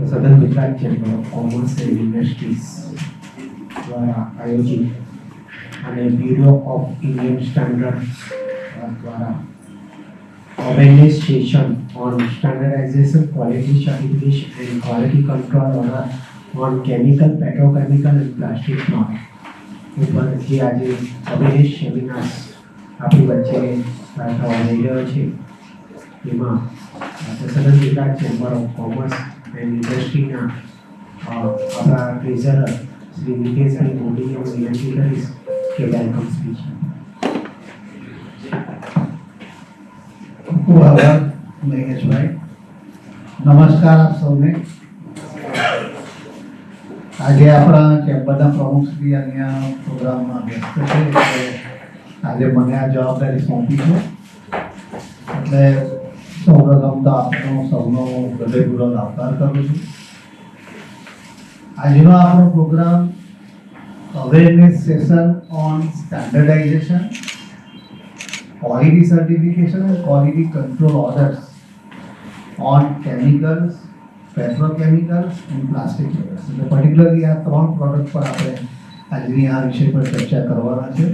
સદન Gujarat chamber of commerce and industries દ્વારા આયોજિત અને બ્યુરો ઓફ ઇન્ડિયન સ્ટાન્ડર્ડ્સ દ્વારા awareness session on standardization, quality certification and quality control on chemical, petrochemical and plastic products. ઉપર જે આજે અવેરનેસ સેમિનાર્સ આપણી વચ્ચે થવા જઈ રહ્યો છે એમાં southern Gujarat chamber of commerce and ઇન્ડસ્ટ્રીના આપણા ટ્રેઝરર શ્રી નિકેશભાઈ મોદીને હું વિનંતી કરીશ કે વેલકમ સ્પીચ. ખૂબ આભાર મહેશભાઈ. નમસ્કાર આપ સૌને. આજે આપણા ચેમ્બરના પ્રમુખશ્રી અહીંયા પ્રોગ્રામમાં વ્યસ્ત છે એટલે આજે મને આ જવાબદારી સોંપી છે. એટલે સૌપ્રથમ તો આપનો સૌનો હૃદયપૂર્વક આભાર કરું છું. આજનો આપણો programme awareness session on standardisation, quality certification and quality control orders on chemicals, petrochemicals and plastic products. એટલે પર્ટિક્યુલરલી આ ત્રણ પ્રોડક્ટ પર આપણે આજની આ વિષય પર ચર્ચા કરવાના છે.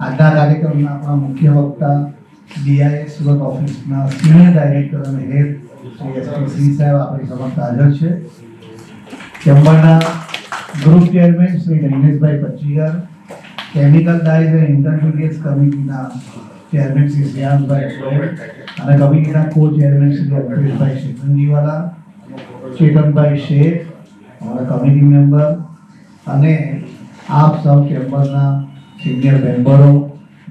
આજના કાર્યક્રમના આપણા મુખ્ય વક્તા BIS સુરત ઓફિસના સિનિયર ડાયરેક્ટર અને હેડ શ્રી શ્રી સાહેબ આપણી સમક્ષ હાજર છે. ચેમ્બરના group chairman Shri Raineshbhai Pachchigar, chemical dyes and intermediates કમિટીના ચેરમેન શ્રી શ્રેયાંશભાઈ ગોયલ અને કમિટીના કો ચેરમેન શ્રી અલ્પેશભાઈ શેખનજીવાલા, ચેતનભાઈ શેખ અમારા કમિટી મેમ્બર અને આપ સૌ ચેમ્બરના સિનિયર મેમ્બરો,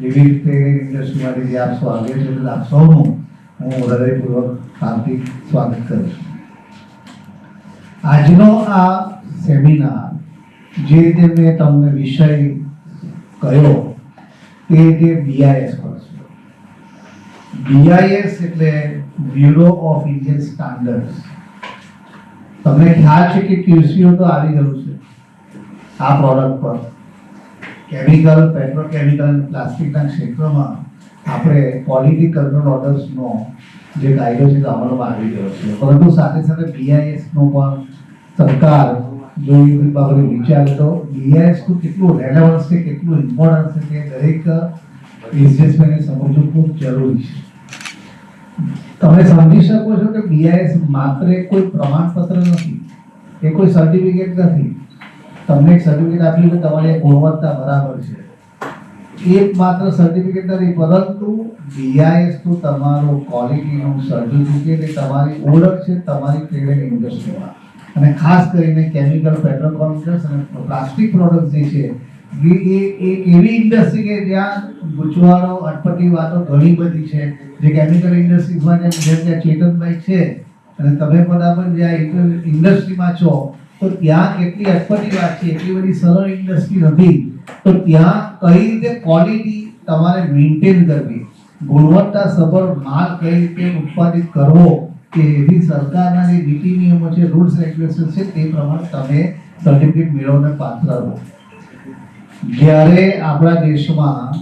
વિવિધ ટ્રેડ ઇન્ડસ્ટ્રીમાંથી જે આપ સૌ આવ્યા છે એટલે આપ સૌનું હું હૃદયપૂર્વક હાર્દિક સ્વાગત કરું છું. આજનો આ સેમિનાર જે રીતે મેં તમને વિષય કહ્યો તે જે BIS પર છે. BIS એટલે બ્યુરો ઓફ ઇન્ડિયન સ્ટાન્ડર્ડ્સ. તમને ખ્યાલ છે કે QCO તો આવી ગયું છે આ પ્રોડક્ટ પર. કેમિકલ, પેટ્રોકેમિકલ અને પ્લાસ્ટિકના ક્ષેત્રમાં આપણે ક્વોલિટી કંટ્રોલ ઓર્ડર્સનો જે કાયદો છે તે અમલમાં આવી ગયો છે. પરંતુ સાથે સાથે BISનો પણ સરકાર જો એ બાબતે વિચારે તો BIS નું કેટલું રેલેવન્સ છે, કેટલું ઇમ્પોર્ટન્સ છે તે દરેક બિઝનેસમેને સમજવું ખૂબ જરૂરી છે. તમે સમજી શકો છો કે BIS માત્ર કોઈ પ્રમાણપત્ર નથી, એ કોઈ સર્ટિફિકેટ નથી. તમને એક સર્ટિફિકેટ આપ્યું કે તમારી ગુણવત્તા બરાબર છે, એક માત્ર સર્ટિફિકેટ નથી, પરંતુ BIS નું તમારું ક્વોલિટીનું સર્ટિફિકેટ એ તમારી ઓળખ છે તમારી ટ્રેડ ઇન્ડસ્ટ્રીમાં. અને ખાસ કરીને કેમિકલ, પેટ્રોકેમિકલ્સ અને પ્લાસ્ટિક પ્રોડક્ટ જે છે એ એવી ઇન્ડસ્ટ્રી કે જ્યાં ગૂંચવાડો, અટપટી વાતો ઘણી બધી છે. જે કેમિકલ ઇન્ડસ્ટ્રીઝમાં જેમ કે ચેતનભાઈ છે અને તમે બધા પણ જે આ ઇન્ડસ્ટ્રીમાં છો તો ત્યાં કેટલી અટપટી વાત છે, એટલી બધી સરળ ઇન્ડસ્ટ્રી નથી. તો ત્યાં કઈ રીતે ક્વોલિટી તમારે મેન્ટેન કરવી, ગુણવત્તાસભર માલ કઈ રીતે ઉત્પાદિત કરવો, કે એવી સરકારના જે નીતિ નિયમો છે, રૂલ્સ રેગ્યુલેશન છે તે પ્રમાણે તમે સર્ટિફિકેટ મેળવવાને પાત્ર રહો. જ્યારે આપણા દેશમાં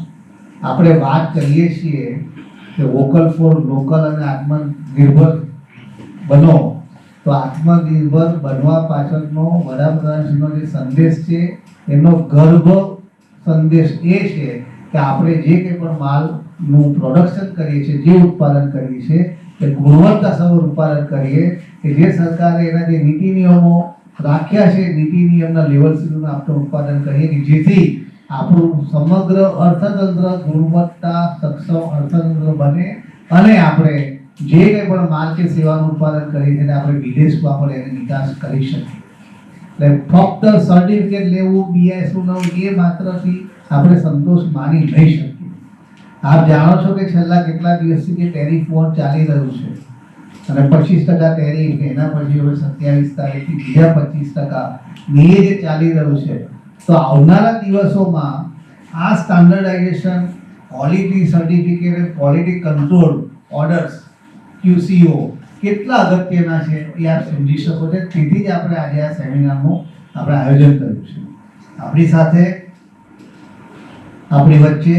આપણે વાત કરીએ છીએ કે વોકલ ફોર લોકલ અને આત્મનિર્ભર બનો, તો આત્મનિર્ભર બનવા પાછળનો વડાપ્રધાનશ્રીનો જે સંદેશ છે એનો ગર્ભ સંદેશ એ છે કે આપણે જે કંઈ પણ માલનું પ્રોડક્શન કરીએ છીએ, જે ઉત્પાદન કરીએ છીએ કે ગુણવત્તાસભર ઉત્પાદન કરીએ કે જે સરકારે એના જે નીતિ નિયમો રાખ્યા છે, નીતિ નિયમના લેવલ સુધીનું આપણે ઉત્પાદન કરીએ કે જેથી આપણું સમગ્ર અર્થતંત્ર ગુણવત્તા સક્ષમ અર્થતંત્ર બને અને આપણે જે કંઈ પણ માલ કે સેવાનું ઉત્પાદન કરીએ છીએ આપણે વિદેશમાં પણ એની નિકાસ કરી શકીએ. એટલે ફક્ત સર્ટિફિકેટ લેવું, BIS નું લેવું એ માત્રથી આપણે સંતોષ માની નહીં શકીએ. આપ જાણો છો કે છેલ્લા કેટલા દિવસથી જે ટેરિફ વોર ચાલી રહ્યું છે અને 25% ટેરિફ, એના પછી હવે 27 તારીખથી બીજા 25% એ જે ચાલી રહ્યું છે, તો આવનારા દિવસોમાં આ સ્ટાન્ડર્ડાઇઝેશન, ક્વોલિટી સર્ટિફિકેટ અને ક્વોલિટી કંટ્રોલ ઓર્ડર્સ QCO કેટલા અગત્યના છે એ આપ સમજી શકો છો. તેથી જ આપણે આજે આ સેમિનારનું આપણે આયોજન કર્યું છે. આપણી સાથે આપણી વચ્ચે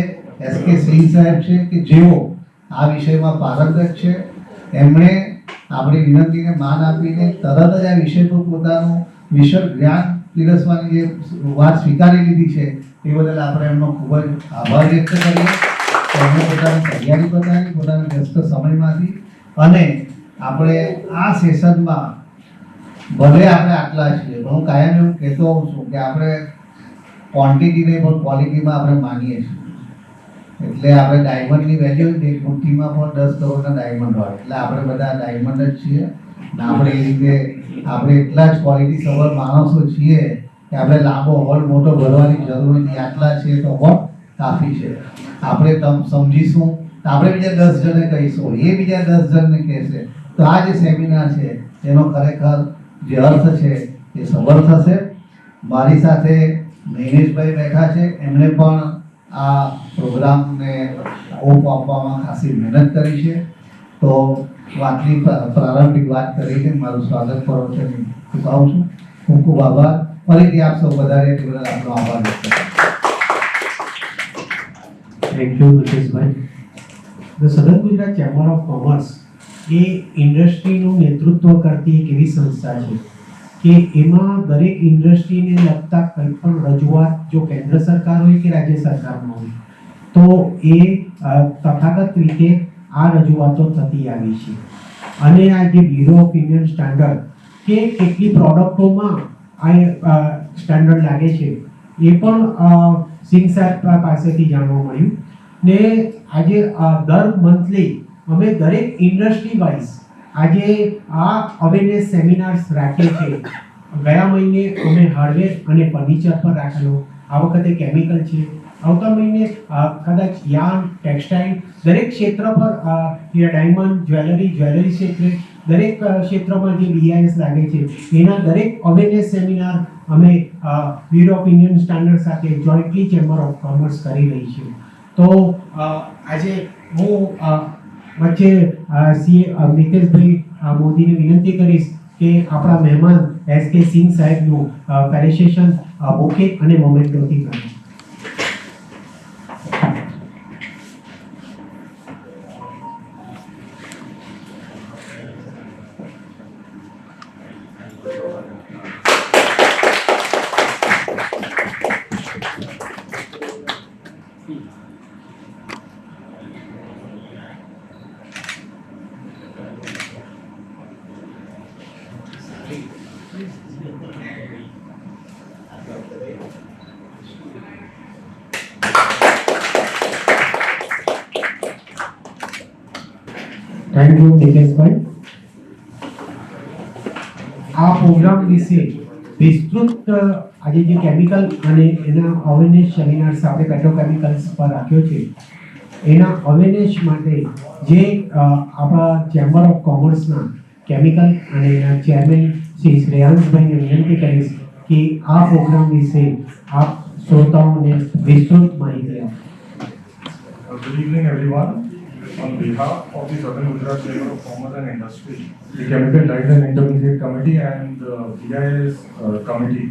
SK સિંહ સાહેબ છે કે જેઓ આ વિષયમાં પારંગત છે. એમણે આપણી વિનંતીને માન આપીને તરત જ આ વિષય પર પોતાનું વિશદ જ્ઞાન પીરસવાની જે વાત સ્વીકારી લીધી છે એ બદલ આપણે એમનો ખૂબ જ આભાર વ્યક્ત કરીએ. એમને પોતાની તૈયારી બતાવી પોતાના વ્યસ્ત સમયમાંથી, અને આપણે આ સેશનમાં ભલે આપણે આટલા છીએ પણ હું કાયમ એવું કહેતો હોઉં છું કે આપણે ક્વોન્ટિટીને પણ ક્વોલિટીમાં આપણે માનીએ છીએ. એટલે આપણે ડાયમંડની વેલ્યુ એક મુઠ્ઠીમાં પણ 10 કરોડના ડાયમંડ હોય, એટલે આપણે બધા ડાયમંડ જ છીએ. ને આપણે એ રીતે આપણે એટલા જ ક્વોલિટી સભર માણસો છીએ કે આપણે લાંબો હોલ મોટો ભરવાની જરૂર નથી. આટલા છે તો હોલ કાફી છે. આપણે સમજીશું તો આપણે બીજા 10 જણને કહીશું, એ બીજા 10 જણને કહેશે, તો આ જે સેમિનાર છે એનો ખરેખર જે અર્થ છે એ સબર થશે. મારી સાથે નૈનેશભાઈ બેઠા છે, એમણે પણ આ પ્રોગ્રામને ઓપ આપવામાં ખાસી મહેનત કરી છે. તો વાતની પ્રારંભિક વાત કરીને મારું સ્વાગત કરો છો ચૂકાવું છું. ખૂબ ખૂબ આભાર. ફરીથી આપ સૌ વધારે તે બદલ આપનો આભાર વ્યક્ત કરું. Thank you Mukeshbhai. The southern Gujarat chamber of commerce એ ઇન્ડસ્ટ્રીનું નેતૃત્વ કરતી એક એવી સંસ્થા છે કે એમાં દરેક ઇન્ડસ્ટ્રીને લગતા કંઈ પણ રજૂઆત જો કેન્દ્ર સરકાર હોય કે રાજ્ય સરકારમાં હોય તો એ તથાગત રીતે આ રજૂઆતો થતી આવી છે. અને આ જે બ્યુરો ઓફ ઇન્ડિયન સ્ટાન્ડર્ડ કે કેટલી પ્રોડક્ટોમાં આ સ્ટાન્ડર્ડ લાગે છે એ પણ સિંઘ સાહેબ પાસેથી જાણવા મળ્યું. ને આજે દર મંથલી અમે દરેક ઇન્ડસ્ટ્રી વાઇઝ આજે આ અવેરનેસ સેમિનાર્સ રાખીએ છીએ. ગયા મહિને અમે હાર્ડવેર અને ફર્નિચર પર રાખેલો, આ વખતે કેમિકલ છે, આવતા મહિને કદાચ યાર્ન, ટેક્સટાઇલ, દરેક ક્ષેત્ર પર ડાયમંડ, જ્વેલરી ક્ષેત્રે દરેક ક્ષેત્રમાં જે BIS લાગે છે એના દરેક અવેરનેસ સેમિનાર અમે બ્યુરો ઓફ ઇન્ડિયન સ્ટાન્ડર્ડ સાથે જોઈન્ટલી ચેમ્બર ઓફ કોમર્સ કરી રહી છે. તો આજે હું વચ્ચે સીએ મિતેશભાઈ મોદીને વિનંતી કરીશ કે આપણા મહેમાન SK સિંઘ સાહેબનું ફેલિસિટેશન બુકે અને મોમેન્ટોથી કરે. Thank you Nikeshbhai. આ પ્રોગ્રામ વિશે વિસ્તૃત આજે જે કેમિકલ અને એના અવેરનેસ સેમિનાર્સ આપણે પેટ્રોકેમિકલ્સ પર રાખ્યો છે એના અવેરનેસ માટે જે આપણા ચેમ્બર ઓફ કોમર્સના કેમિકલ અને એના ચેરમેન શ્રી શ્રેયાંશભાઈને વિનંતી કરીશ કે આ પ્રોગ્રામ વિશે આપ શ્રોતાઓને વિસ્તૃત માહિતી આપો. Good evening, everyone. On behalf of the Southern Gujarat Chamber of Commerce and Industry, the Chemical Dyes and Intermediate Committee and the BIS Committee,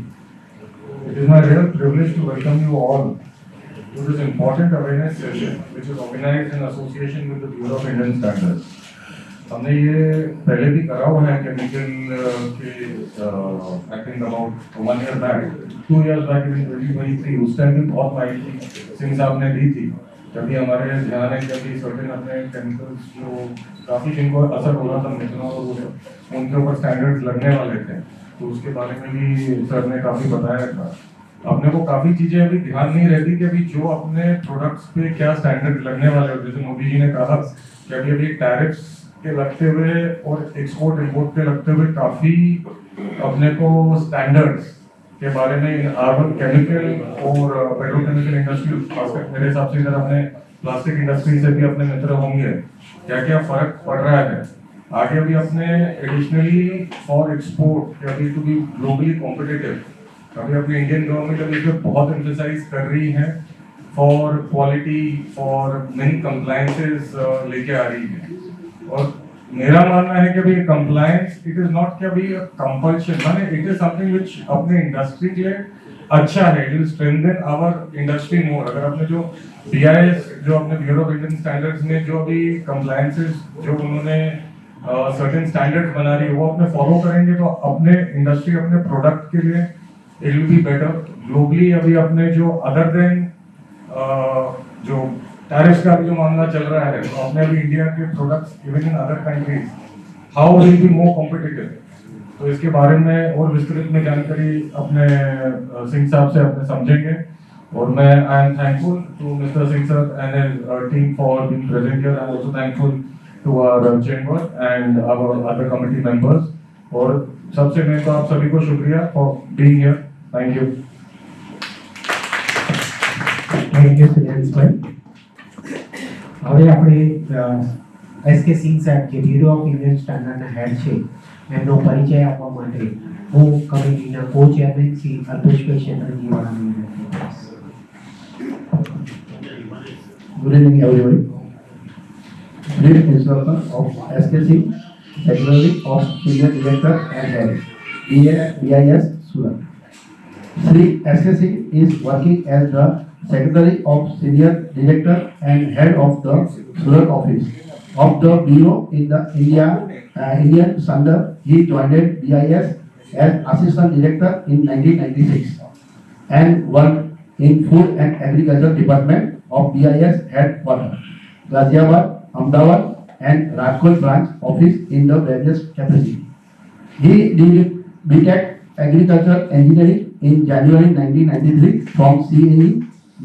it is my real privilege to welcome you all to this important awareness session, which is organized in association with the Bureau of Indian Standards. हमने ये पहले भी करा हुआ है chemical के I think about 1 year back, 2 years back in 2023. उस time भी बहुत माहिती सिंह साहब ने दी थी. जब हमारे ध्यान है जब सर्टेन अपने केमिकल्स जो काफ़ी जिनको असर हो रहा था मिथनॉल और वो सब उनके ऊपर स्टैंडर्ड्स लगने वाले थे, तो उसके बारे में भी सर ने काफ़ी बताया था. अपने को काफ़ी चीज़ें अभी ध्यान नहीं रहती कि अभी जो अपने प्रोडक्ट्स पे क्या स्टैंडर्ड लगने वाले होते. जैसे मोदी जी ने कहा कि अभी टैरिफ्स के लगते हुए और एक्सपोर्ट इम्पोर्ट के लगते हुए काफ़ी अपने को स्टैंडर्ड्स के बारे में अर्बन केमिकल और पेट्रोकेमिकल इंडस्ट्री, खासकर मेरे हिसाब से इधर अपने प्लास्टिक इंडस्ट्री से भी अपने मित्र होंगे, क्या क्या फर्क पड़ रहा है आगे. अभी अपने एडिशनली फॉर एक्सपोर्ट अभी टू बी ग्लोबली कॉम्पिटिटिव, अभी अपनी इंडियन गवर्नमेंट अभी इस पर बहुत एम्फेसाइज कर रही है for quality, for many compliances लेके आ रही है. और मेरा मानना है कि अभी कंप्लायंस इट इज नॉट कि अभी कंपल्शन, माने इट इज समथिंग व्हिच अपने इंडस्ट्री के लिए अच्छा है. It will strengthen our industry more. अगर आपने जो BIS जो अपने ब्यूरो ऑफ इंडियन स्टैंडर्ड्स ने जो अभी कंप्लायंसेस जो उन्होंने सर्टेन स्टैंडर्ड्स बना रही है वो अपने फॉलो करेंगे तो अपने इंडस्ट्री अपने प्रोडक्ट के लिए it will be better. Globally अभी अपने जो अदर देन जो टैरिफ का भी जो मामला चल रहा है तो अपने अभी इंडिया के products even in other countries how will be more competitive, तो इसके बारे में और विस्तृत में जानकारी अपने सिंह साहब से अपने समझेंगे। और मैं I am thankful to mister Singh sir and his team for being present here. I am also thankful to our chamber and our other committee members. और सबसे मैं तो आप सभी को शुक्रिया for being here. Thank you. Thank you Sureshbhai. હવે આપણે એસકે સિંહ સાહેબ જે બ્યુરો ઓફ ઇન્ડિયન સ્ટાન્ડર્ડના હેડ છે એમનો પરિચય આપવા માટે હું કમિટીના કો ચેરમેન શ્રી અલ્પેશભાઈ ક્ષેત્રજીવાળાને વિનંતી કરીશ. Good evening, everybody. Brief introduction of SK Singh, Secretary of Senior Director and Head, BIS Surat. Shri SK Singh is working as the Secretary of Senior Director and Head of the Surat office of the Bureau in the Indian Standard. He joined BIS as Assistant Director in 1996 and worked in Food and Agriculture Department of BIS headquarters, Ghaziabad, Ahmedabad and Rajkot branch office in the various capacity. He did BTech Agriculture Engineering in January 1993 from CAE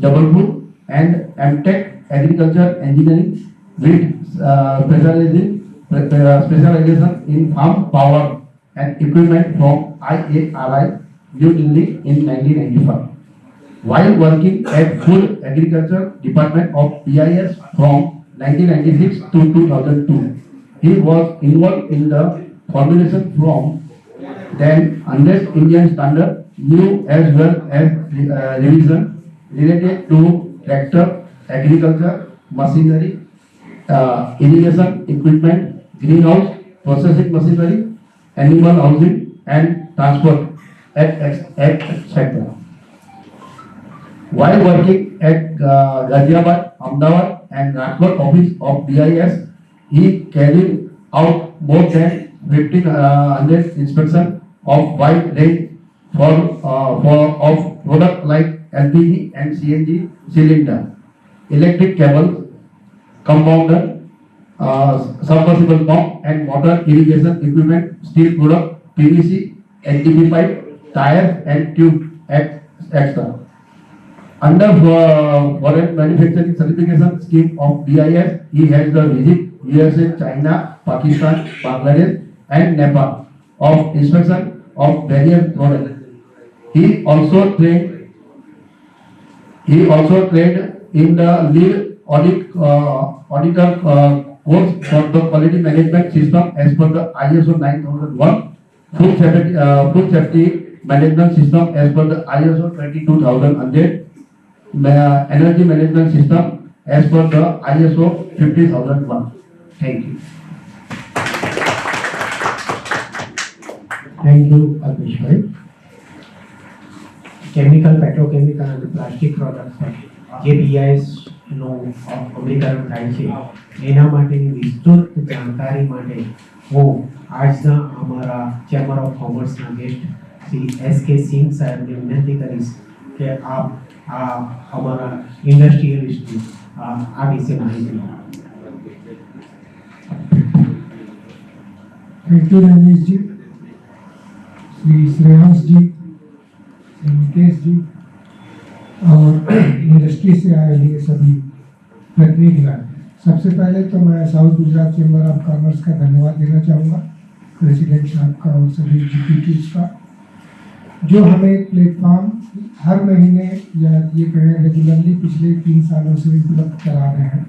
Jabalpur and MTech Agriculture Engineering with specialization in farm power and equipment from IARI, New Delhi in 1995. While working at Food Agriculture Department of BIS from 1996 to 2002, he was involved in the formulation from then under Indian standard, new as well as revision related to tractor, agriculture, machinery, irrigation equipment, greenhouse, processing machinery, animal housing and transport, etc. While working at Ghaziabad, Ahmedabad and Rajkot office of BIS, he carried out more than 1,500 inspection of wide range of product like LPG and CNG cylinder, electric cable, compounder, submersible pump and water irrigation equipment, steel product, PVC, HDPE pipe, tires and tube, etc. Under foreign manufacturing certification scheme of BIS, he has the visit USA, China, Pakistan, Bangladesh and Nepal of inspection of various products. He also trained in the lead auditor course for the quality management system as per the ISO 9001, food safety management system as per the ISO 22000, energy management system as per the ISO 50001. Thank you. Thank you Alpeshbhai. Chemical, petrochemical અને plastic products પર જે BISનું અમલીકરણ થાય છે એના માટેની વિસ્તૃત જાણકારી માટે હું આજના અમારા ચેમ્બર ઓફ કોમર્સના ગેસ્ટ શ્રી SK સિંહ સાહેબને વિનંતી કરીશ કે આપ हमारा इंडस्ट्रियलिस्ट आ विषय माहिती. थैंक यू रमेश जी, श्री श्रेयांश जी, श्री मुकेश जी और इंडस्ट्री से आए हुए सभी प्रतिनिधिगण. सबसे पहले तो मैं south Gujarat chamber of commerce का धन्यवाद देना चाहूँगा, प्रेसिडेंट साहब का और सभी एग्जीक्यूटिव्स का, जो हमें प्लेटफॉर्म हर महीने या ये कहें रेगुलरली पिछले 3 सालों से उपलब्ध करा रहे हैं,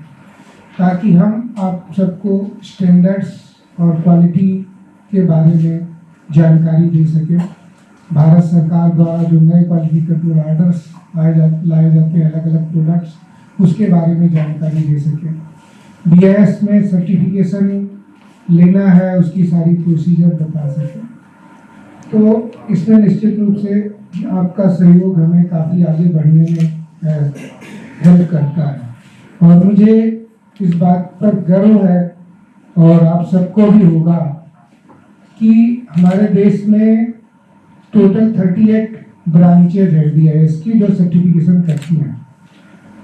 ताकि हम आप सबको स्टैंडर्ड्स और क्वालिटी के बारे में जानकारी दे सकें. भारत सरकार द्वारा जो नए क्वालिटी कंट्रोल ऑर्डर्स लाए जाते हैं अलग अलग प्रोडक्ट्स, उसके बारे में जानकारी दे सकें. BIS में सर्टिफिकेशन लेना है उसकी सारी प्रोसीजर बता सकें. तो इसमें निश्चित रूप से आपका सहयोग हमें काफ़ी आगे बढ़ने में हेल्प करता है और मुझे इस बात पर गर्व है और आप सबको भी होगा कि हमारे देश में टोटल 38 ब्रांचेज है BIS की जो सर्टिफिकेशन करती हैं,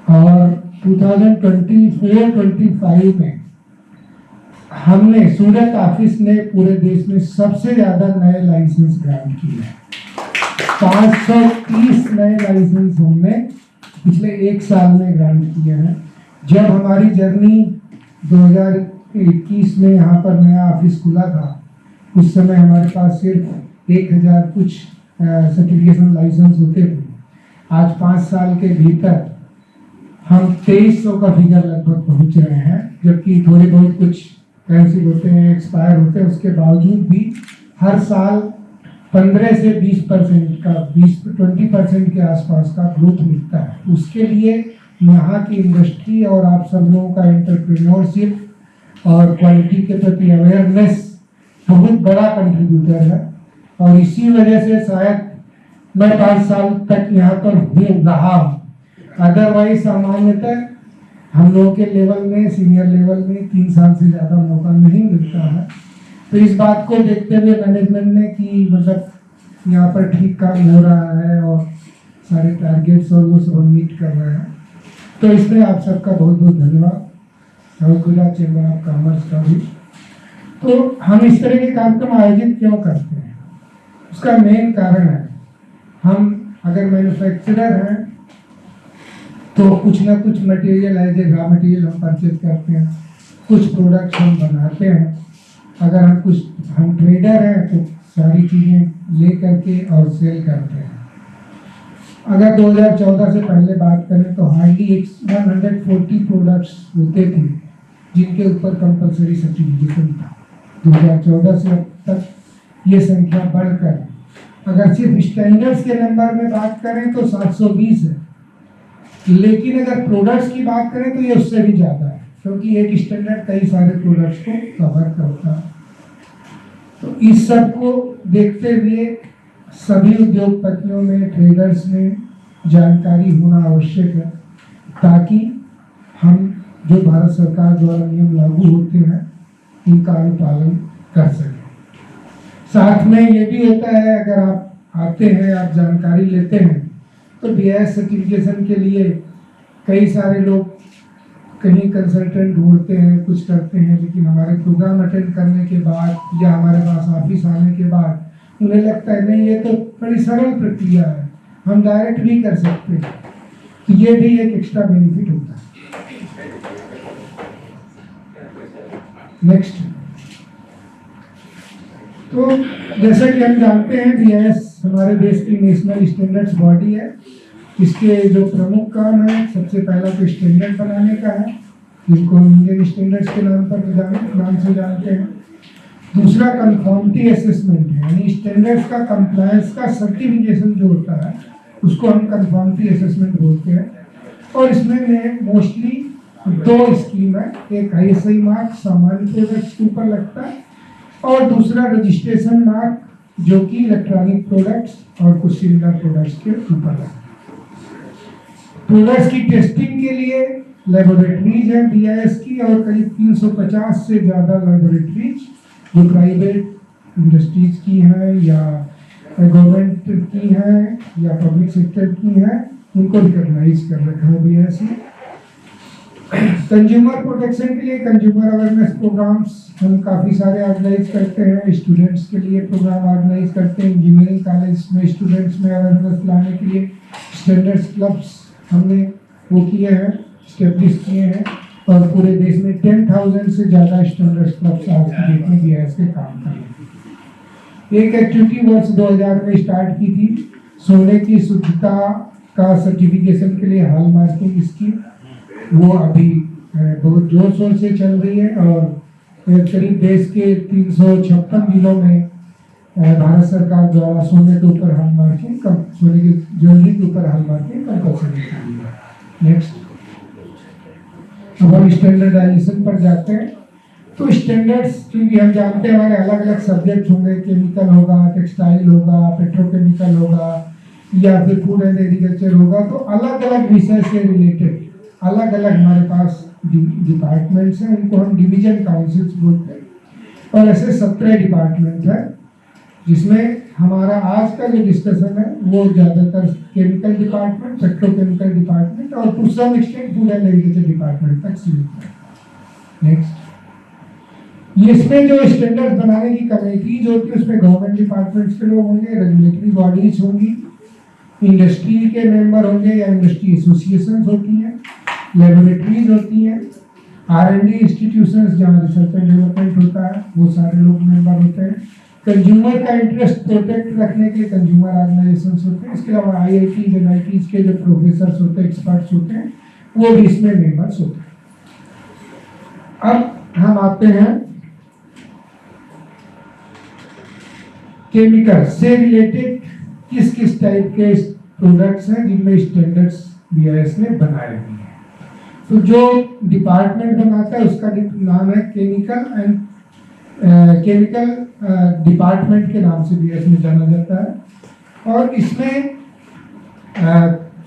और 2024-25 में हमने सूरत ऑफिस ने पूरे देश में सबसे ज्यादा नए लाइसेंस ग्रांट किए हैं। 530 नए लाइसेंस हमने पिछले एक साल में ग्रांट किए हैं। जब हमारी जर्नी 2021 में यहाँ पर नया ऑफिस खुला था, उस समय हमारे पास सिर्फ 1000 कुछ सर्टिफिकेशन लाइसेंस होते थे। आज 5 साल के भीतर हम 2300 का फिगर लगभग पहुंच रहे हैं, जबकि थोड़े बहुत कुछ कैंसिल होते हैं, एक्सपायर होते हैं। उसके बावजूद भी हर साल 15 से 20% का 20% के आसपास का ग्रोथ मिलता है। उसके लिए यहाँ की इंडस्ट्री और आप सब लोगों का एंटरप्रेन्योरशिप और क्वालिटी के प्रति अवेयरनेस बहुत बड़ा कंट्रीब्यूटर है, और इसी वजह से शायद मैं 5 साल तक यहाँ पर रहा हूँ। अदरवाइज सामान्यतः हम लोगों के लेवल में, सीनियर लेवल में 3 साल से ज़्यादा मौका नहीं मिलता है। तो इस बात को देखते हुए मैनेजमेंट ने कि मतलब यहाँ पर ठीक काम हो रहा है और सारे टारगेट्स और वो सब हम मीट कर रहे हैं, तो इसमें आप सबका बहुत बहुत धन्यवाद, और गुजरात चैम्बर ऑफ कॉमर्स का भी। तो हम इस तरह के कार्यक्रम आयोजित क्यों करते हैं, उसका मेन कारण है, हम अगर मैन्युफैक्चरर हैं तो कुछ ना कुछ मटेरियल है, जो रॉ मटेरियल हम परचेज करते हैं, कुछ प्रोडक्ट्स हम बनाते हैं। अगर हम ट्रेडर हैं तो सारी चीज़ें ले करके और सेल करते हैं। अगर 2014 से पहले बात करें तो हार्डली 140 प्रोडक्ट्स होते थे जिनके ऊपर कंपलसरी सर्टिफिकेशन था। 2014 से अब तक ये संख्या बढ़कर, अगर सिर्फ स्टैंडर्ड्स के नंबर में बात करें तो 720 है, लेकिन अगर प्रोडक्ट्स की बात करें तो ये उससे भी ज़्यादा है, क्योंकि एक स्टैंडर्ड कई सारे प्रोडक्ट्स को कवर करता है। तो इस सब को देखते हुए सभी उद्योगपतियों में, ट्रेडर्स में जानकारी होना आवश्यक है, ताकि हम जो भारत सरकार द्वारा नियम लागू होते हैं इनका अनुपालन कर सकें। साथ में ये भी होता है, अगर आप आते हैं, आप जानकारी लेते हैं, तो BIS सर्टिफिकेशन के लिए कई सारे लोग कहीं कंसल्टेंट ढूंढते हैं, कुछ करते हैं, लेकिन हमारे प्रोग्राम अटेंड करने के बाद या हमारे पास ऑफिस आने के बाद उन्हें लगता है नहीं, ये तो बड़ी सरल प्रक्रिया है, हम डायरेक्ट भी कर सकते हैं। तो ये भी एक एक्स्ट्रा बेनिफिट होता है। नेक्स्ट, तो जैसा कि हम जानते हैं BIS हमारे देश की नेशनल स्टैंडर्ड्स बॉडी है। इसके जो प्रमुख काम है, सबसे पहला तो स्टैंडर्ड बनाने का है, जिनको हम इंडियन स्टैंडर्ड्स के नाम से जानते हैं। दूसरा कंफर्मिटी असेसमेंट है, यानी स्टैंडर्ड्स का कंप्लायंस का सर्टिफिकेशन जो होता है उसको हम कंफर्मिटी असेसमेंट बोलते हैं। और इसमें मोस्टली 2 स्कीम है, एक ISI मार्क सामान्य प्रोडक्ट्स के ऊपर लगता है, और दूसरा रजिस्ट्रेशन मार्क जो कि इलेक्ट्रॉनिक प्रोडक्ट्स और कुछ सिमिलर प्रोडक्ट्स के ऊपर लगता है। प्रोडक्ट्स की टेस्टिंग के लिए लेबोरेटरीज है BIS की, और करीब 350 से ज़्यादा लेबोरेटरीज जो प्राइवेट इंडस्ट्रीज की हैं या गवर्नमेंट की हैं या पब्लिक सेक्टर की हैं, उनको रिकॉग्नाइज कर रखा है BIS ने। कंज्यूमर प्रोटेक्शन के लिए कंज्यूमर अवेयरनेस प्रोग्राम्स हम काफ़ी सारे ऑर्गेनाइज करते हैं। स्टूडेंट्स के लिए प्रोग्राम ऑर्गेनाइज करते हैं, इंजीनियरिंग कॉलेज में स्टूडेंट्स में अवेयरनेस लाने के लिए स्टैंडर्ड्स क्लब्स हमने वो किए हैं, स्टेब्लिश किए हैं, और पूरे देश में 10,000 से ज़्यादा स्टैंडर्ड्स क्लब्स आज की डेट में BIS के काम कर रहे हैं। एक एक्टिविटी वर्ष 2000 में स्टार्ट की थी, सोने की शुद्धता का सर्टिफिकेशन के लिए हॉलमार्किंग स्कीम, वो अभी बहुत जोर शोर से चल रही है, और करीब देश के 356 जिलों में भारत सरकार द्वारा सोने के ऊपर हॉलमार्किंग, सोने की ज्वेलरी के ऊपर हॉलमार्किंग कंपलसरी की है। नेक्स्ट, अब हम स्टैंडर्डाइजेशन पर जाते हैं। तो स्टैंडर्ड्स क्योंकि हम जानते हैं हमारे अलग अलग सब्जेक्ट होंगे, केमिकल होगा, टेक्सटाइल होगा, पेट्रोकेमिकल होगा, या फिर फूड एंड एग्रीकल्चर होगा, तो अलग अलग विषय से रिलेटेड अलग अलग हमारे पास डिपार्टमेंट्स हैं, उनको हम डिवीजन काउंसिल्स बोलते हैं। और ऐसे 17 डिपार्टमेंट है, जिसमें हमारा आज का जो डिस्कशन है वो ज़्यादातर केमिकल डिपार्टमेंट, पेट्रोकेमिकल डिपार्टमेंट और to some extent food and agriculture department तक सीमित है। नेक्स्ट, ये इसमें जो स्टैंडर्ड बनाने की कमेटी जो होती है उसमें गवर्नमेंट डिपार्टमेंट्स के लोग होंगे, रेगुलेटरी बॉडीज होंगी, इंडस्ट्री के मेंबर होंगे या इंडस्ट्री एसोसिएशंस होती हैं, लेबोरेटरीज होती हैं, R&D इंस्टीट्यूशंस जहाँ रिसर्च एंड डेवलपमेंट होता है वो सारे लोग मेंबर होते हैं। कंज्यूमर का इंटरेस्ट प्रोटेक्ट रखने के लिए कंज्यूमर ऑर्गेनाइजेशंस होते हैं। इसके अलावा IIT NITs के जो प्रोफेसर्स होते हैं, एक्सपर्ट्स होते हैं, वो भी इसमें मेंबर्स होते हैं। अब हम आते हैं केमिकल से रिलेटेड किस किस टाइप के प्रोडक्ट्स हैं जिनमें स्टैंडर्ड्स BIS ने बनाए हुए हैं। तो जो डिपार्टमेंट बनाता है उसका नाम है केमिकल डिपार्टमेंट के नाम से BIS में जाना जाता है। और इसमें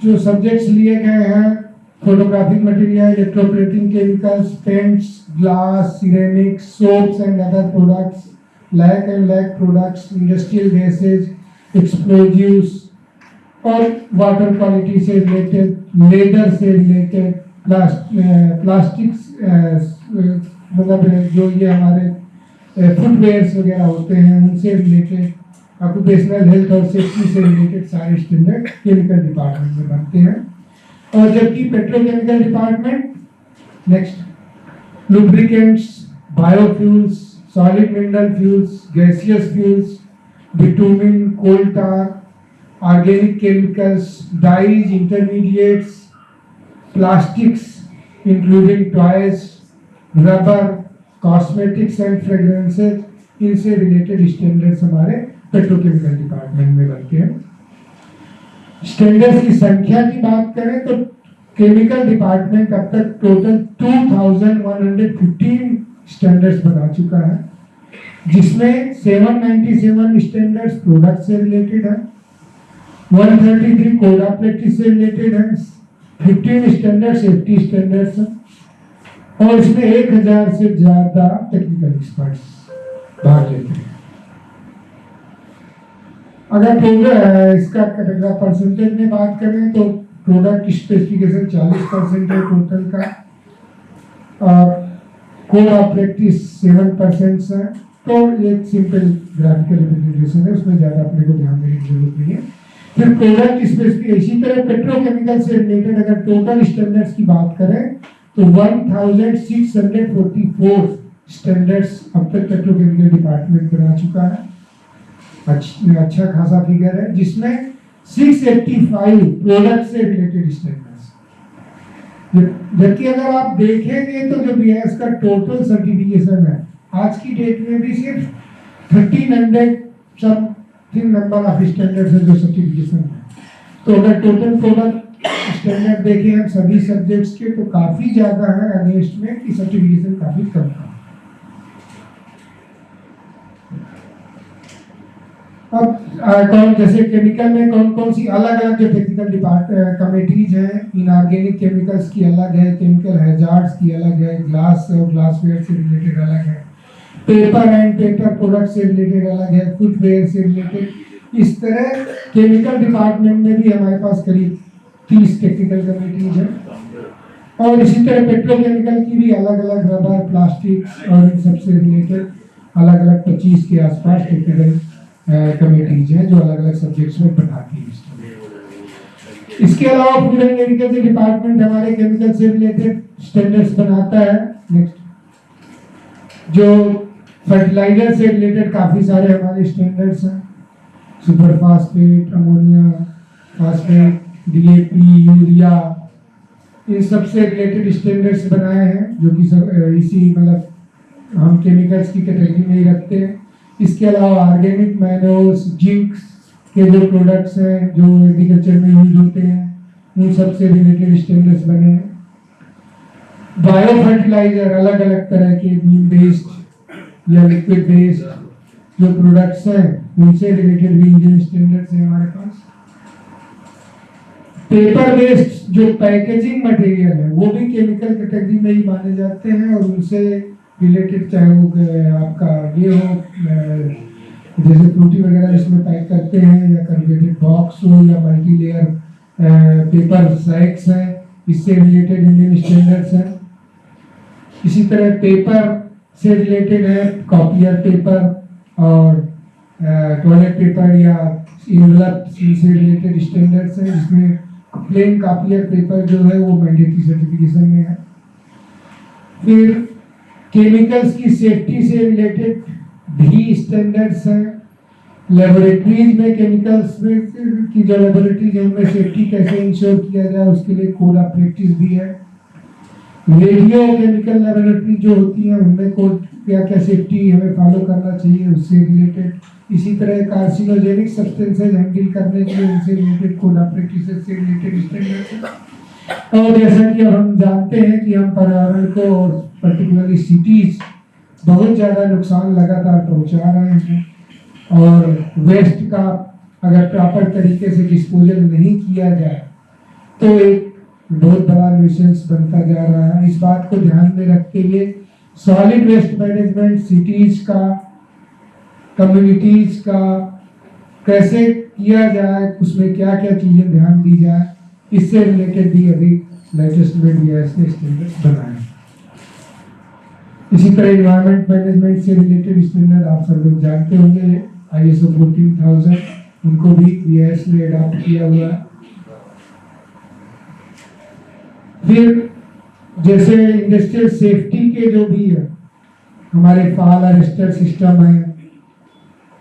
जो सब्जेक्ट्स लिए गए हैं, photographic material, electroplating chemicals, paints, glass, ceramics, soaps and other products, lac and lac products, industrial gases, explosives और वाटर क्वालिटी से रिलेटेड, लेदर से रिलेटेड, प्लास्टिक्स, मतलब जो ये हमारे फुटवेयर्स वगैरह होते हैं उनसे रिलेटेड, ऑक्यूपेशनल हेल्थ और सेफ्टी से रिलेटेड सारे स्टैंडर्ड केमिकल डिपार्टमेंट में बनते हैं। और जबकि petrochemical department, next, lubricants, biofuels, solid mineral fuels, gaseous fuels, bitumen, coal tar, organic chemicals, dyes, intermediates, plastics including toys, rubber, cosmetics and fragrances, इनसे related standards हमारे petrochemical department में बनते हैं। स्टैंडर्ड्स की संख्या की बात करें तो केमिकल डिपार्टमेंट अब तक टोटल 2115 स्टैंडर्ड्स बना चुका है, जिसमें 797 स्टैंडर्ड्स प्रोडक्ट से रिलेटेड है, 133 कोड ऑफ प्रैक्टिस से रिलेटेड है, 15 स्टैंडर्ड सेफ्टी स्टैंडर्ड्स हैं और इसमें 1000 से ज्यादा टेक्निकल एक्सपर्ट्स भाग लेते हैं। अगर इसका परसेंटेज में बात करें तो प्रोडक्ट स्पेसिफिकेशन 40% है टोटल का और कोड ऑफ प्रैक्टिस 7% है। तो एक सिंपल ग्राफिकल रिप्रेजेंटेशन है, उसमें ज्यादा अपने को ध्यान देने की जरूरत नहीं है। फिर प्रोडक्ट स्पेसिफिकेशन, इसी तरह पेट्रोकेमिकल से रिलेटेड अगर टोटल स्टैंडर्ड्स की बात करें तो 1644 स्टैंडर्ड्स अब तक पेट्रोकेमिकल डिपार्टमेंट बना चुका है। अच्छा खासा फिगर है, जिसमें 685 प्रोडक्ट से रिलेटेड स्टैंडर्ड्स। जबकि अगर आप देखेंगे तो जो BIS का टोटल सर्टिफिकेशन है आज की डेट में भी सिर्फ 1300 समथिंग नंबर ऑफ स्टैंडर्ड्स है जो सर्टिफिकेशन है। तो अगर टोटल प्रोडक्ट स्टैंडर्ड देखें हम सभी सब्जेक्ट्स के तो काफी ज्यादा है अगेंस्ट में कि सर्टिफिकेशन काफी कम है। अब जैसे केमिकल में कौन कौन सी अलग अलग जो टेक्निकल कमेटीज हैं, इनऑर्गेनिक केमिकल्स की अलग है, केमिकल हैजार्ड्स की अलग है, ग्लास और ग्लासवेयर से रिलेटेड अलग है, पेपर एंड पेपर प्रोडक्ट से रिलेटेड अलग है, फुटवेयर से रिलेटेड। इस तरह केमिकल डिपार्टमेंट में भी हमारे पास करीब 30 टेक्निकल कमेटीज हैं और इसी तरह पेट्रोकेमिकल की भी अलग अलग रबर, प्लास्टिक और इन सबसे रिलेटेड अलग अलग 25 के आसपास टेक्निकल कमेटीज हैं जो अलग अलग सब्जेक्ट्स में बनाती है। इसके अलावा फूड एंड एग्रीकल्चर डिपार्टमेंट हमारे केमिकल से रिलेटेड स्टैंडर्ड्स बनाता है। नेक्स्ट, जो फर्टिलाइजर से रिलेटेड काफी सारे हमारे स्टैंडर्ड्स हैं, super phosphate, ammonia phosphate, DAP, urea, इन सब से रिलेटेड स्टैंडर्ड्स बनाए हैं जो कि सब इसी मतलब हम केमिकल्स की कैटेगरी में ही रखते हैं। इसके अलावा ऑर्गेनिक मैन्योर्स, जिंक्स के जो प्रोडक्ट्स हैं जो एग्रीकल्चर में यूज होते हैं उन सब से रिलेटेड स्टैंडर्ड्स बने हैं। बायो फर्टिलाइजर अलग अलग तरह के नीम बेस्ड या लिक्विड बेस्ड जो प्रोडक्ट्स हैं उनसे रिलेटेड भी इंडियन स्टैंडर्ड्स हैं हमारे पास। पेपर बेस्ड जो पैकेजिंग मटेरियल है वो भी केमिकल कैटेगरी में ही माने जाते हैं, और उनसे रिलेटेड चाहे वो आपका ये हो जैसे फ्रूटी वगैरह जिसमें पैक करते हैं, या करूगेटेड बॉक्स हो, या मल्टी लेयर पेपर सैक्स है, इससे रिलेटेड इंडियन स्टैंडर्ड्स हैं। इसी तरह पेपर से रिलेटेड है कॉपियर पेपर और टॉयलेट पेपर या इनवलप से रिलेटेड स्टैंडर्ड्स हैं, जिसमें प्लेन कॉपियर पेपर जो है वो मैंडेटरी सर्टिफिकेशन में है। फिर केमिकल्स की सेफ्टी से रिलेटेड भी स्टैंडर्ड्स हैं। लेबोरेटरीज में केमिकल्स में की जो लेबोरेटरीज है उनमें सेफ्टी कैसे इंश्योर किया जाए उसके लिए कोड ऑफ प्रैक्टिस भी है। रेडियो केमिकल लेबोरेटरी जो होती है उनमें कोड क्या क्या सेफ्टी हमें फॉलो करना चाहिए उससे रिलेटेड। इसी तरह कार्सिनोजेनिक सब्सटेंसेज हैंडल करने के लिए उनसे रिलेटेड कोड ऑफ प्रैक्टिस से रिलेटेड स्टैंडर्ड्स। और जैसा कि अब हम जानते हैं कि हम पर्यावरण को और पर्टिकुलरली सिटीज बहुत ज़्यादा नुकसान लगातार पहुंचा रहे हैं, और वेस्ट का अगर प्रॉपर तरीके से डिस्पोजल नहीं किया जाए तो एक बहुत बड़ा न्यूसेंस बनता जा रहा है। इस बात को ध्यान में रखते हुए सॉलिड वेस्ट मैनेजमेंट सिटीज का, कम्युनिटीज का कैसे किया जाए, उसमें क्या क्या चीजें ध्यान दी जाए, इससे रिलेटेड भी अभी लेटेस्ट में बीआईएस ने स्टैंडर्ड्स बनाए। इसी तरह एनवायरमेंट मैनेजमेंट से रिलेटेड स्टैंडर्ड आप सब लोग जानते होंगे, ISO 14000, उनको भी बीआईएस ने अडॉप्ट किया हुआ है। फिर जैसे इंडस्ट्रियल सेफ्टी के जो भी है हमारे फायर अरेस्टर सिस्टम है,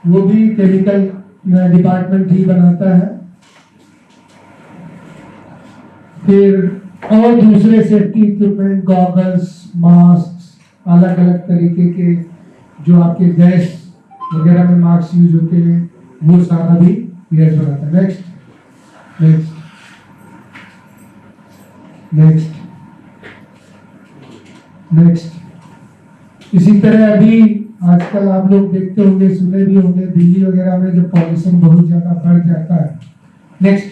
वो भी केमिकल डिपार्टमेंट ही बनाता है। फिर और दूसरे सेफ्टी इक्विपमेंट, गॉगल्स, मास्क, अलग अलग तरीके के जो आपके गैस वगैरह में मास्क यूज होते हैं, वो सारा भी बीआईएस बनाता है। नेक्स्ट नेक्स्ट नेक्स्ट नेक्स्ट इसी तरह अभी आजकल आप लोग देखते होंगे, सुने भी होंगे, दिल्ली वगैरह में जब पॉल्यूशन बहुत ज्यादा बढ़ जाता है, नेक्स्ट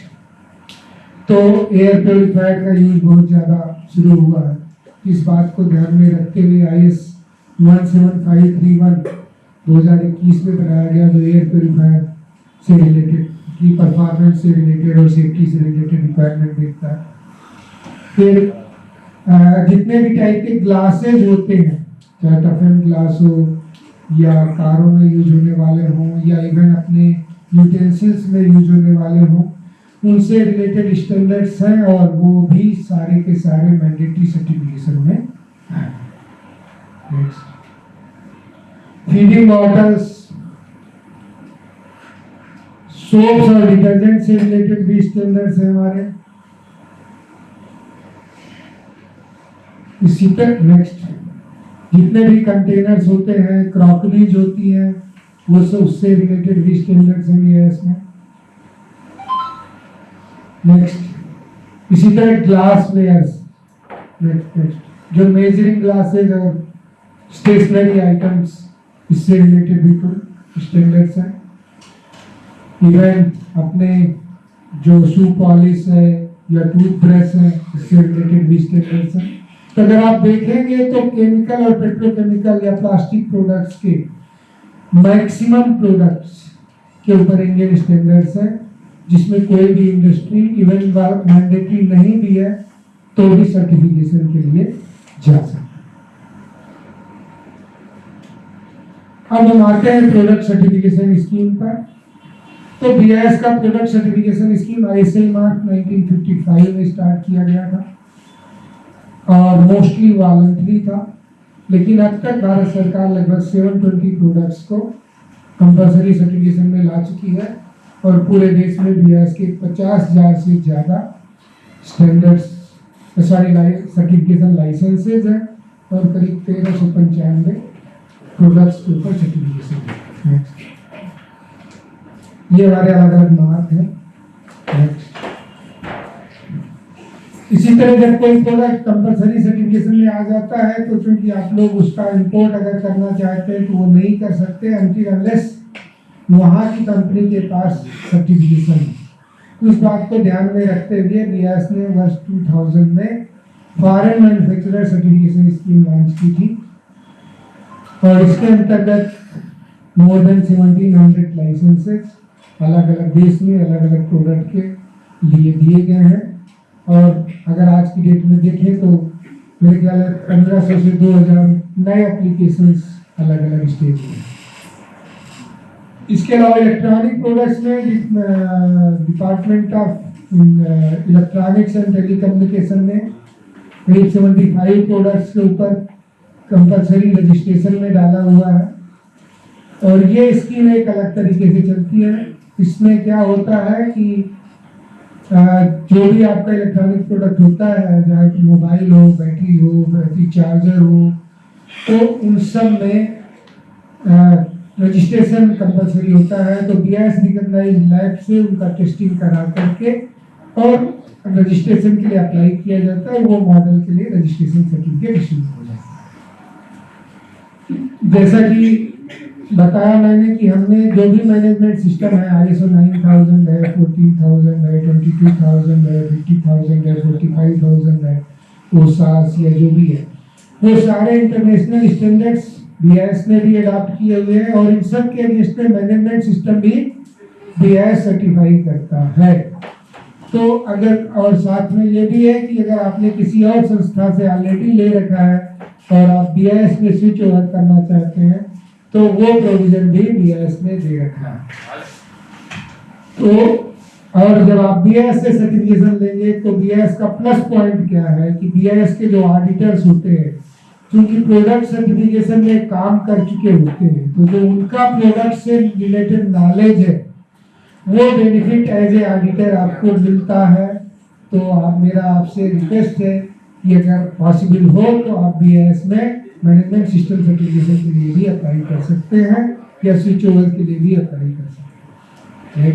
तो एयर प्योरीफायर का यूज बहुत ज्यादा शुरू हुआ है। इस बात को ध्यान में रखते हुए IS 17531 2021 में बनाया गया, जो एयर प्योरीफायर से रिलेटेड की परफॉर्मेंस से रिलेटेड और सेफ्टी से रिलेटेड रिक्वायरमेंट देखता है। फिर जितने भी टाइप के ग्लासेज होते हैं, चाहे टफन ग्लास हो या कारों में यूज होने वाले हों या इवन अपने यूटेंसिल्स में यूज होने वाले हों, उनसे रिलेटेड स्टैंडर्ड्स हैं, और वो भी सारे के सारे मैंडेटरी सर्टिफिकेशन में हैं। फीडिंग बॉटल्स, सोप्स और डिटर्जेंट से रिलेटेड भी स्टैंडर्ड्स हैं हमारे। इसी तक नेक्स्ट जितने भी कंटेनर्स होते हैं, क्रॉकरीज होती हैं, वो सब उससे रिलेटेड भी स्टैंडर्ड्स हैं इसमें। नेक्स्ट इसी तरह ग्लास वेयर्स, नेक्स्ट जो मेजरिंग ग्लासेज और स्टेशनरी आइटम्स, इससे रिलेटेड भी स्टैंडर्ड्स हैं। इवन अपने जो शू पॉलिश है या टूथब्रश है, इससे रिलेटेड भी स्टैंडर्ड्स हैं। तो अगर आप देखेंगे तो केमिकल और पेट्रोकेमिकल या प्लास्टिक प्रोडक्ट्स के मैक्सिमम प्रोडक्ट्स के ऊपर इंडियन स्टैंडर्ड्स हैं, जिसमें कोई भी इंडस्ट्री इवन मैंडेटरी नहीं भी है तो भी सर्टिफिकेशन के लिए जा सकता है। अब हम आते हैं प्रोडक्ट सर्टिफिकेशन स्कीम पर। तो बीआईएस का product certification scheme ISI mark 1955 में स्टार्ट किया गया था और मोस्टली वॉलंटरी था, लेकिन अब तक भारत सरकार लगभग 720 प्रोडक्ट्स को कंपल्सरी सर्टिफिकेशन में ला चुकी है, और पूरे देश में बीआईएस के 50,000 से ज़्यादा स्टैंडर्ड्स सर्टिफिकेशन लाइसेंसेज हैं, और करीब 1395 प्रोडक्ट्स के ऊपर सर्टिफिकेशन है। ये हमारे अलग अलग मार्क है। इसी तरह जब कोई प्रोडक्ट कंपल्सरी सर्टिफिकेशन में आ जाता है तो चूंकि आप लोग उसका इंपोर्ट अगर करना चाहते हैं तो वो नहीं कर सकते अनटिल अनलेस वहाँ की कंपनी के पास सर्टिफिकेशन है। उस बात को ध्यान में रखते हुए BIS ने वर्ष 2000 में foreign manufacturer certification scheme launch की थी और इसके अंतर्गत मोर देन 1700 लाइसेंसेस अलग अलग देश में अलग अलग प्रोडक्ट के लिए दिए गए हैं। और अगर आज की डेट में देखें तो मेरे ख्याल 1500 से 2000 नए एप्लीकेशंस अलग अलग स्टेज में। इसके अलावा इलेक्ट्रॉनिक प्रोडक्ट्स में department of electronics and telecommunication ने करीब 75 प्रोडक्ट्स के ऊपर कंपलसरी रजिस्ट्रेशन में डाला हुआ है और ये स्कीम एक अलग तरीके से चलती है। इसमें क्या होता है कि जो भी आपका इलेक्ट्रॉनिक प्रोडक्ट होता है, चाहे कि मोबाइल हो, बैटरी हो, बैटरी चार्जर हो, तो उन सब में रजिस्ट्रेशन कंपलसरी होता है। तो BIS रिकॉग्नाइज्ड लैब से उनका टेस्टिंग करा करके और रजिस्ट्रेशन के लिए अप्लाई किया जाता है, वो मॉडल के लिए रजिस्ट्रेशन सर्टिफिकेट इशू हो जाता है। जैसा कि बताया मैंने कि हमने जो भी मैनेजमेंट सिस्टम है, ISO 9000 है, 14000 है, 22000 है, 50000 है, 45000 है, OSAS या जो भी है, वो सारे इंटरनेशनल स्टैंडर्ड्स BIS ने भी अडॉप्ट किए हुए हैं और इन सब के अगेंस्ट में मैनेजमेंट सिस्टम भी BIS सर्टिफाई करता है। तो अगर और साथ में ये भी है कि अगर आपने किसी और संस्था से ऑलरेडी ले रखा है और आप BIS में स्विच ओवर करना चाहते हैं तो वो प्रोविजन भी BIS ने दे रखा है। तो और जब आप BIS से सर्टिफिकेशन लेंगे तो BIS का प्लस पॉइंट क्या है कि BIS के जो ऑडिटर्स होते हैं, क्योंकि प्रोडक्ट सर्टिफिकेशन में काम कर चुके होते हैं, तो जो उनका प्रोडक्ट से रिलेटेड नॉलेज है वो बेनिफिट एज ए ऑडिटर आपको मिलता है। तो आप मेरा आपसे रिक्वेस्ट है कि अगर पॉसिबल हो तो आप BIS में मैनेजमेंट सिस्टम सर्टिफिकेशन के लिए भी अप्लाई कर सकते हैं या स्विच ओवर के लिए भी अप्लाई कर सकते हैं।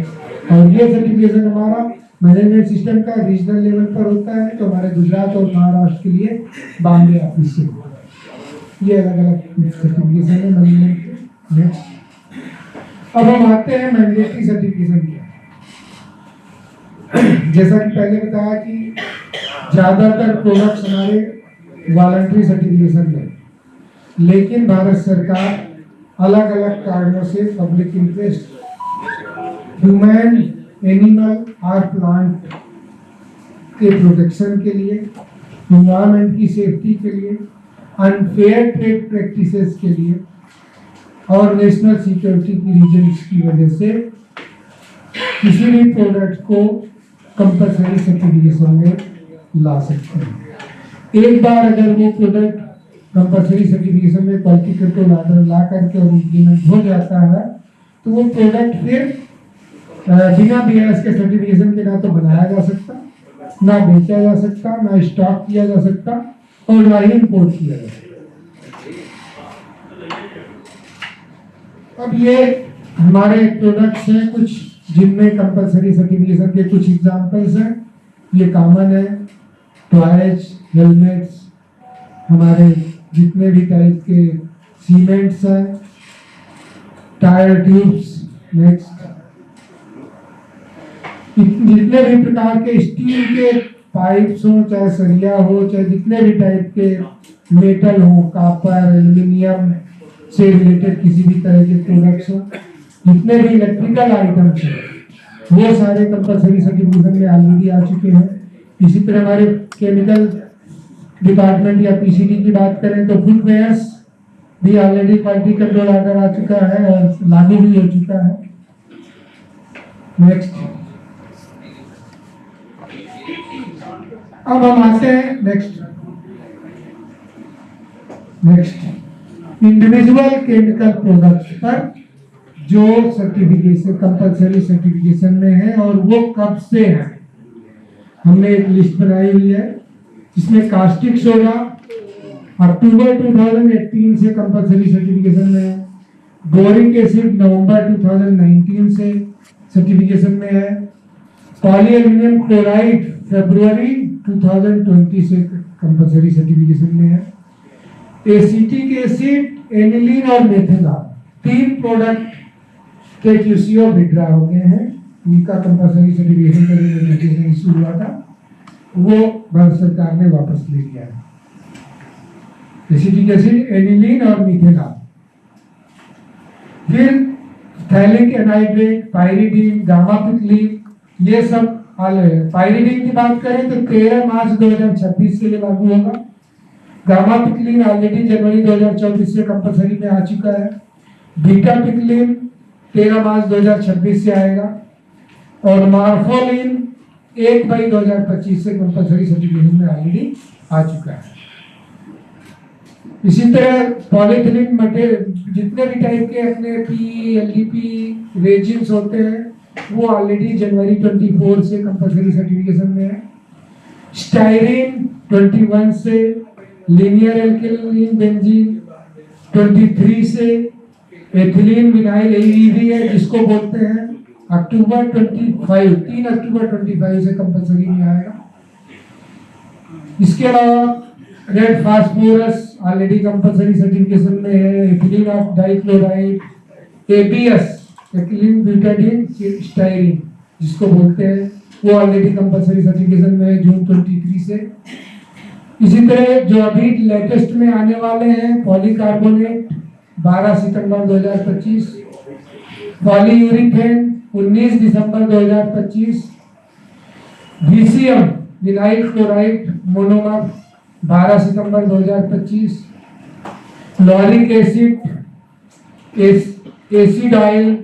और ये सर्टिफिकेशन हमारा मैनेजमेंट सिस्टम का रीजनल लेवल पर होता है, तो हमारे गुजरात और महाराष्ट्र के लिए बॉम्बे ऑफिस से होता है। ये अलग अलग सर्टिफिकेशन है मैनेजमेंट के। नेक्स्ट, अब हम आते हैं मैंडेटरी सर्टिफिकेशन की। जैसा कि पहले बताया कि ज्यादातर प्रोडक्ट्स हमारे वॉलंटरी सर्टिफिकेशन में, लेकिन भारत सरकार अलग अलग कारणों से पब्लिक इंटरेस्ट, ह्यूमन, एनिमल और प्लांट के प्रोटेक्शन के लिए, एनवायरमेंट की सेफ्टी के लिए, अनफेयर ट्रेड प्रैक्टिसेस के लिए और नेशनल सिक्योरिटी की रीजंस की वजह से किसी भी प्रोडक्ट को कंपलसरी सर्टिफिकेशन में ला सकते हैं। एक बार अगर वो प्रोडक्ट कंपलसरी सर्टिफिकेशन में क्वालिटी कंट्रोल ऑर्डर ला करके और इम्प्लीमेंट हो जाता है तो वो प्रोडक्ट फिर बिना BIS के सर्टिफिकेशन के ना तो बनाया जा सकता, ना बेचा जा सकता, ना स्टॉक किया जा सकता और ना ही इम्पोर्ट किया जा सकता। अब ये हमारे प्रोडक्ट्स हैं कुछ जिनमें कंपलसरी सर्टिफिकेशन के कुछ एग्जांपल्स हैं। ये कॉमन है, टॉयज, हेलमेट्स, हमारे जितने भी टाइप के सीमेंट्स हैं, टायर ट्यूब्स, नेक्स्ट जितने भी प्रकार के स्टील के पाइप्स हो, चाहे सरिया हो, चाहे जितने भी टाइप के मेटल हो, कॉपर, एल्युमिनियम से रिलेटेड किसी भी तरह के प्रोडक्ट्स हो, जितने भी इलेक्ट्रिकल आइटम्स हैं, वो सारे कंपलसरी सर्टिफिकेशन में ऑलरेडी आ चुके हैं। इसी तरह हमारे केमिकल डिपार्टमेंट या PCT की बात करें तो फुटवेयर्स भी ऑलरेडी क्वालिटी कंट्रोल ऑर्डर आ चुका है और लागू भी हो चुका है। नेक्स्ट, अब हम आते हैं नेक्स्ट इंडिविजुअल केमिकल प्रोडक्ट्स पर जो सर्टिफिकेशन कंपलसरी सर्टिफिकेशन में है और वो कब से है। हमने एक लिस्ट बनाई हुई है जिसमें कास्टिक सोडा अक्टूबर 2018 से कंपलसरी सर्टिफिकेशन में है, बोरिक एसिड नवंबर 2019 से सर्टिफिकेशन में है, पॉलीएल्युमिनियम क्लोराइड फरवरी 2020 से कंपलसरी सर्टिफिकेशन में है, एसिटिक एसिड, एनिलीन और मेथेनॉल 3 प्रोडक्ट के QCO विड्रा हो गए हैं इनका कंपलसरी सर्टिफिकेशन का जो नोटिफिकेशन इशू हुआ था वो भारत सरकार ने वापस ले लिया है। एसिटिक एसिड, एनिलीन और मिथेनॉल। फिर थैलिक एनाइड्रेट, पाइरिडीन, गामापिक्लिन, ये सब पाइरिडीन की बात करें तो 13 मार्च 2026 से ये लागू होगा। गामापिक्लिन ऑलरेडी जनवरी 2024 से कंपलसरी में आ चुका है। बीटापिक्लिन 13 मार्च 2026 से आएगा और मार्फोलिन 1/2025 से कंपलसरी सर्टिफिकेशन में ऑलरेडी आ चुका है। इसी तरह पॉलीथिलीन मटेरियल जितने भी टाइप के अपने पी, एलडीपी रेजिन्स होते हैं वो ऑलरेडी जनवरी 24 से कंपलसरी सर्टिफिकेशन में है। स्टाइरीन 21 से, लीनियर एल्केलिन बेंजीन 23 से, एथिलीन विनाइल एईवी है जिसको बोलते हैं अक्टूबर 25, 3 अक्टूबर 25 से कंपलसरी में आएगा। इसके अलावा red phosphorus already compulsory certification में है। Ethylene of dichloride, ABS ethylene butadiene styrene जिसको बोलते हैं वो ऑलरेडी कंपलसरी सर्टिफिकेशन में है जून 23 से। इसी तरह जो अभी लेटेस्ट में आने वाले हैं पॉलीकार्बोनेट 12 सितंबर 2025, पॉलीयूरिथेन 19 दिसंबर 2025, VCM विनाइल क्लोराइड मोनोमर 12 सितंबर 2025, lauric acid, acid oil,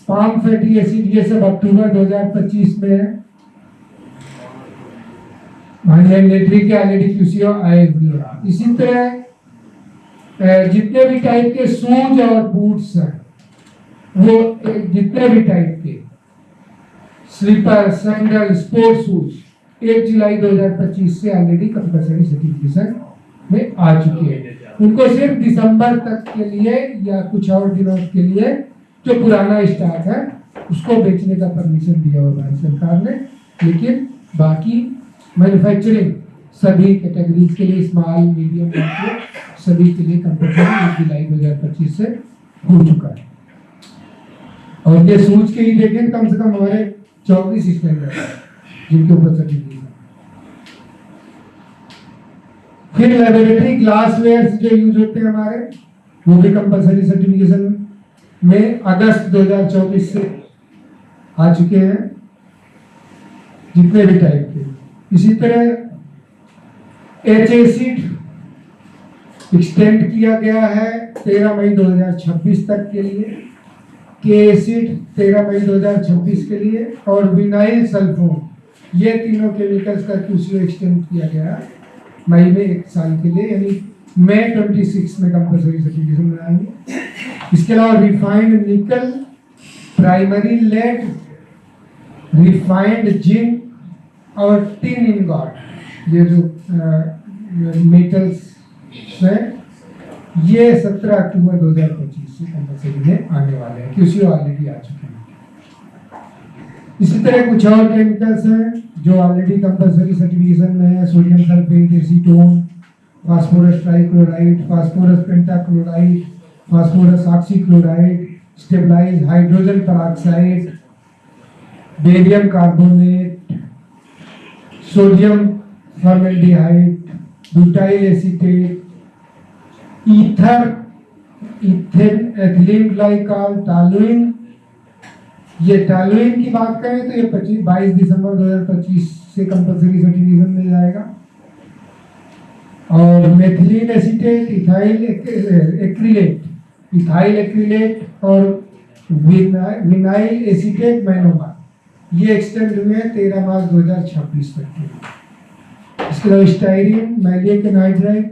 palm fatty acid, ये सब अक्टूबर 2025 में है। माइलेटरी के ऑलरेडी क्यूसीओ आए हुए हैं। इसी तरह जितने भी टाइप के शूज और बूट्स हैं वो जितने भी टाइप के स्लीपर, सैंडल, स्पोर्ट्स शूज 1 जुलाई 2025 से ऑलरेडी कंपलसरी सर्टिफिकेशन में आ चुके हैं। उनको सिर्फ दिसंबर तक के लिए या कुछ और दिनों के लिए जो पुराना स्टॉक है उसको बेचने का परमिशन दिया हुआ भारत सरकार ने, लेकिन बाकी मैन्युफैक्चरिंग सभी कैटेगरीज के लिए स्मॉल, मीडियम, सभी के लिए कंपलसरी 1 जुलाई 2025 से हो चुका है। और ये सूच के ही देखें कम से कम हमारे 24 स्टैंडर्ड है जिनके ऊपर सर्टिफिकेशन। फिर लेबोरेटरी ग्लासवेयर जो यूज होते हैं हमारे वो भी कंपलसरी सर्टिफिकेशन में अगस्त 2024 से आ चुके हैं जितने भी टाइप के। इसी तरह एच एसिड एक्सटेंड किया गया है 13 मई 2026 तक के लिए, के एसिड 13 मई 2026 के लिए और विनाइल सल्फोन ये तीनों केमिकल्स का क्यूसीओ एक्सटेंड किया गया मई में 1 साल के लिए, यानी मई 26 में कंपलसरी सर्टिफिकेशन में आएंगे। इसके अलावा रिफाइंड निकल, प्राइमरी लेड, रिफाइंड जिंक और टिन इनगॉट, ये जो मेटल्स हैं ये 17 अक्टूबर 2025 से कंपलसरी में आने वाले हैं, क्यूसीओ ऑलरेडी आ चुके हैं। इसी तरह कुछ और केमिकल्स हैं जो ऑलरेडी कंपलसरी सर्टिफिकेशन में है। Sodium sulphate, acetone, phosphorus trichloride, phosphorus pentachloride, phosphorus oxychloride, stabilise hydrogen peroxide, barium carbonate, sodium formaldehyde, butyl acetate, ether, ethane, ethylene glycol, toluene. ये टॉलुइन की बात करें तो ये 22 दिसंबर 2025 से कंपलसरी सर्टिफिकेशन मिल जाएगा। और methylene acetate, ethyl acrylate, ethyl acrylate और विनाइल एसीटेट मोनोमर ये एक्सटेंड हुए हैं 13 मार्च 2026 तक के। इसके अलावा स्टाइरीन, मैलिक एनाइड्राइड,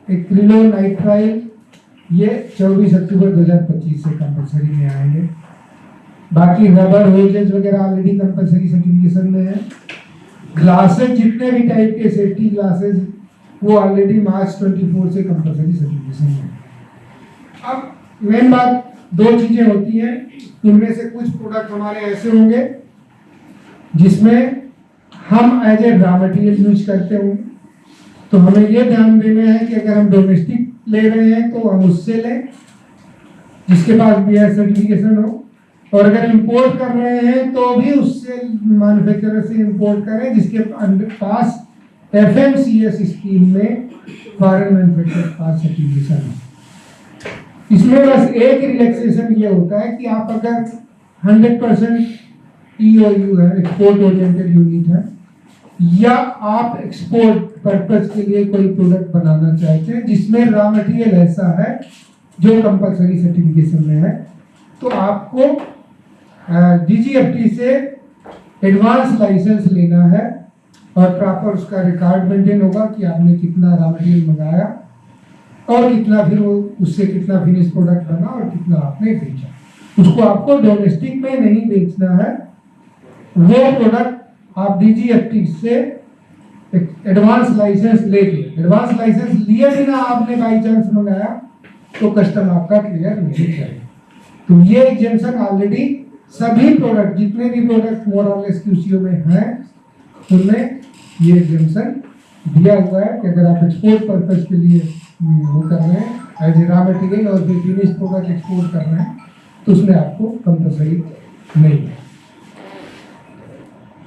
एक्रिलोनाइट्राइल ये 24 अक्टूबर 2025 से कंपलसरी में आएंगे। बाकी रबर होजेस वगैरह ऑलरेडी कंपलसरी सर्टिफिकेशन में है। ग्लासेस जितने भी टाइप के सेफ्टी ग्लासेस वो ऑलरेडी मार्च 24 से कंपलसरी सर्टिफिकेशन में है। अब मेन बात 2 चीजें होती हैं, इनमें से कुछ प्रोडक्ट हमारे ऐसे होंगे जिसमें हम as a raw material use करते होंगे, तो हमें ये ध्यान देना है कि अगर हम डोमेस्टिक ले रहे हैं तो हम उससे लें जिसके पास BIS सर्टिफिकेशन हो, और अगर इंपोर्ट कर रहे हैं तो भी उससे मैन्युफैक्चरर से इंपोर्ट करें जिसके पास FMCS स्कीम में फॉरेन मैन्युफैक्चरर पास सर्टिफिकेशन है। इसमें बस एक रिलैक्सेशन ये होता है कि आप अगर 100% EOU है, एक्सपोर्ट ओरिएंटेड यूनिट है, या आप एक्सपोर्ट पर्पज के लिए कोई प्रोडक्ट बनाना चाहते हैं जिसमें रॉ मटेरियल ऐसा है जो कंपलसरी सर्टिफिकेशन में है, तो आपको DGFT से एडवांस लाइसेंस लेना है और प्रॉपर उसका रिकॉर्ड मेंटेन होगा कि आपने कितना रॉ मटेरियल मंगाया और कितना फिर वो उससे कितना फिनिश प्रोडक्ट बना और कितना आपने बेचा। उसको आपको डोमेस्टिक में नहीं बेचना है, वो प्रोडक्ट आप DGFT से एडवांस लाइसेंस लेके, एडवांस लाइसेंस लिए बिना आपने बाई चांस मंगाया तो कस्टम आपका क्लियर नहीं करेगा। तो ये एग्जेम्पशन ऑलरेडी सभी प्रोडक्ट, जितने भी प्रोडक्ट मोर और लेस QCO में हैं उनमें ये एग्जेम्पशन दिया हुआ है कि अगर आप एक्सपोर्ट पर्पज के लिए वो कर रहे हैं एज ए रॉ मटेरियल और फिर फिनिश प्रोडक्ट एक्सपोर्ट कर रहे हैं तो उसमें आपको कंपलसरी नहीं है।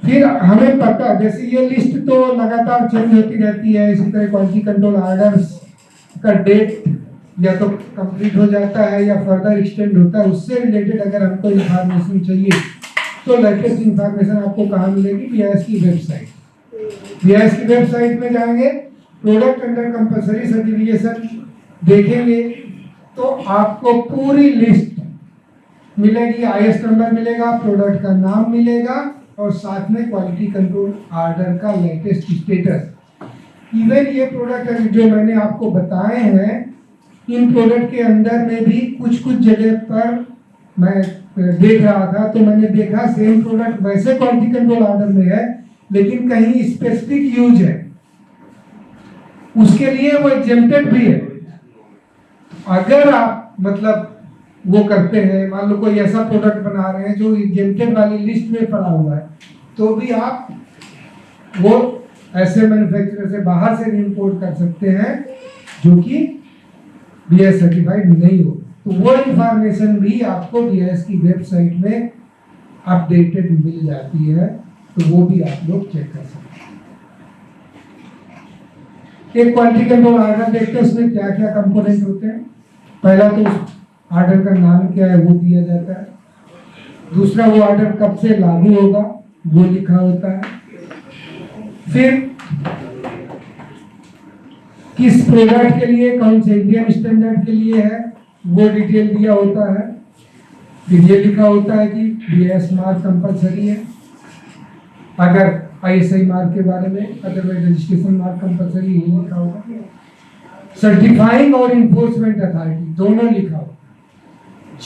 फिर हमें पता, जैसे ये लिस्ट तो लगातार चेंज होती रहती है, इसी तरह क्वालिटी कंट्रोल ऑर्डर्स का डेट या तो कंप्लीट हो जाता है या फर्दर एक्सटेंड होता है। उससे रिलेटेड अगर हमको इंफॉर्मेशन चाहिए तो लेटेस्ट इंफॉर्मेशन आपको कहाँ मिलेगी? BIS की वेबसाइट। BIS की वेबसाइट में जाएंगे, प्रोडक्ट अंडर कंपलसरी सर्टिफिकेशन देखेंगे तो आपको पूरी लिस्ट मिलेगी, IS नंबर मिलेगा, प्रोडक्ट का नाम मिलेगा और साथ में क्वालिटी कंट्रोल ऑर्डर का लेटेस्ट स्टेटस। इवन ये प्रोडक्ट जो मैंने आपको बताए हैं, इन प्रोडक्ट के अंदर में भी कुछ जगह पर मैं देख रहा था तो मैंने देखा सेम प्रोडक्ट वैसे क्वालिटी कंट्रोल ऑर्डर में है लेकिन कहीं स्पेसिफिक यूज है, उसके लिए वो एग्जेम्प्टेड भी है। अगर आप मतलब वो करते हैं, मान लो कोई ऐसा प्रोडक्ट बना रहे हैं जो एग्जेम्प्टेड वाली लिस्ट में पड़ा हुआ है, तो भी आप वो ऐसे मैन्युफैक्चरर से बाहर से इंपोर्ट कर सकते हैं जो कि BIS सर्टिफाइड नहीं हो। तो वो इंफॉर्मेशन भी आपको BIS की वेबसाइट में अपडेटेड मिल जाती है, तो वो भी आप लोग चेक कर सकते हैं। एक क्वालिटी कंट्रोल ऑर्डर देखते हैं, उसमें क्या क्या कंपोनेंट होते हैं। पहला तो ऑर्डर का नाम क्या है वो दिया जाता है, दूसरा वो ऑर्डर कब से लागू होगा वो लिखा होता है, फिर किस प्रोडक्ट के लिए, कौन से इंडियन स्टैंडर्ड के लिए है वो डिटेल दिया होता है, फिर ये लिखा होता है कि BIS मार्क कंपलसरी है अगर ISI मार्क के बारे में, अदरवाइज रजिस्ट्रेशन मार्क कंपलसरी ये लिखा होगा। सर्टिफाइंग और इन्फोर्समेंट अथॉरिटी दोनों लिखा होगा।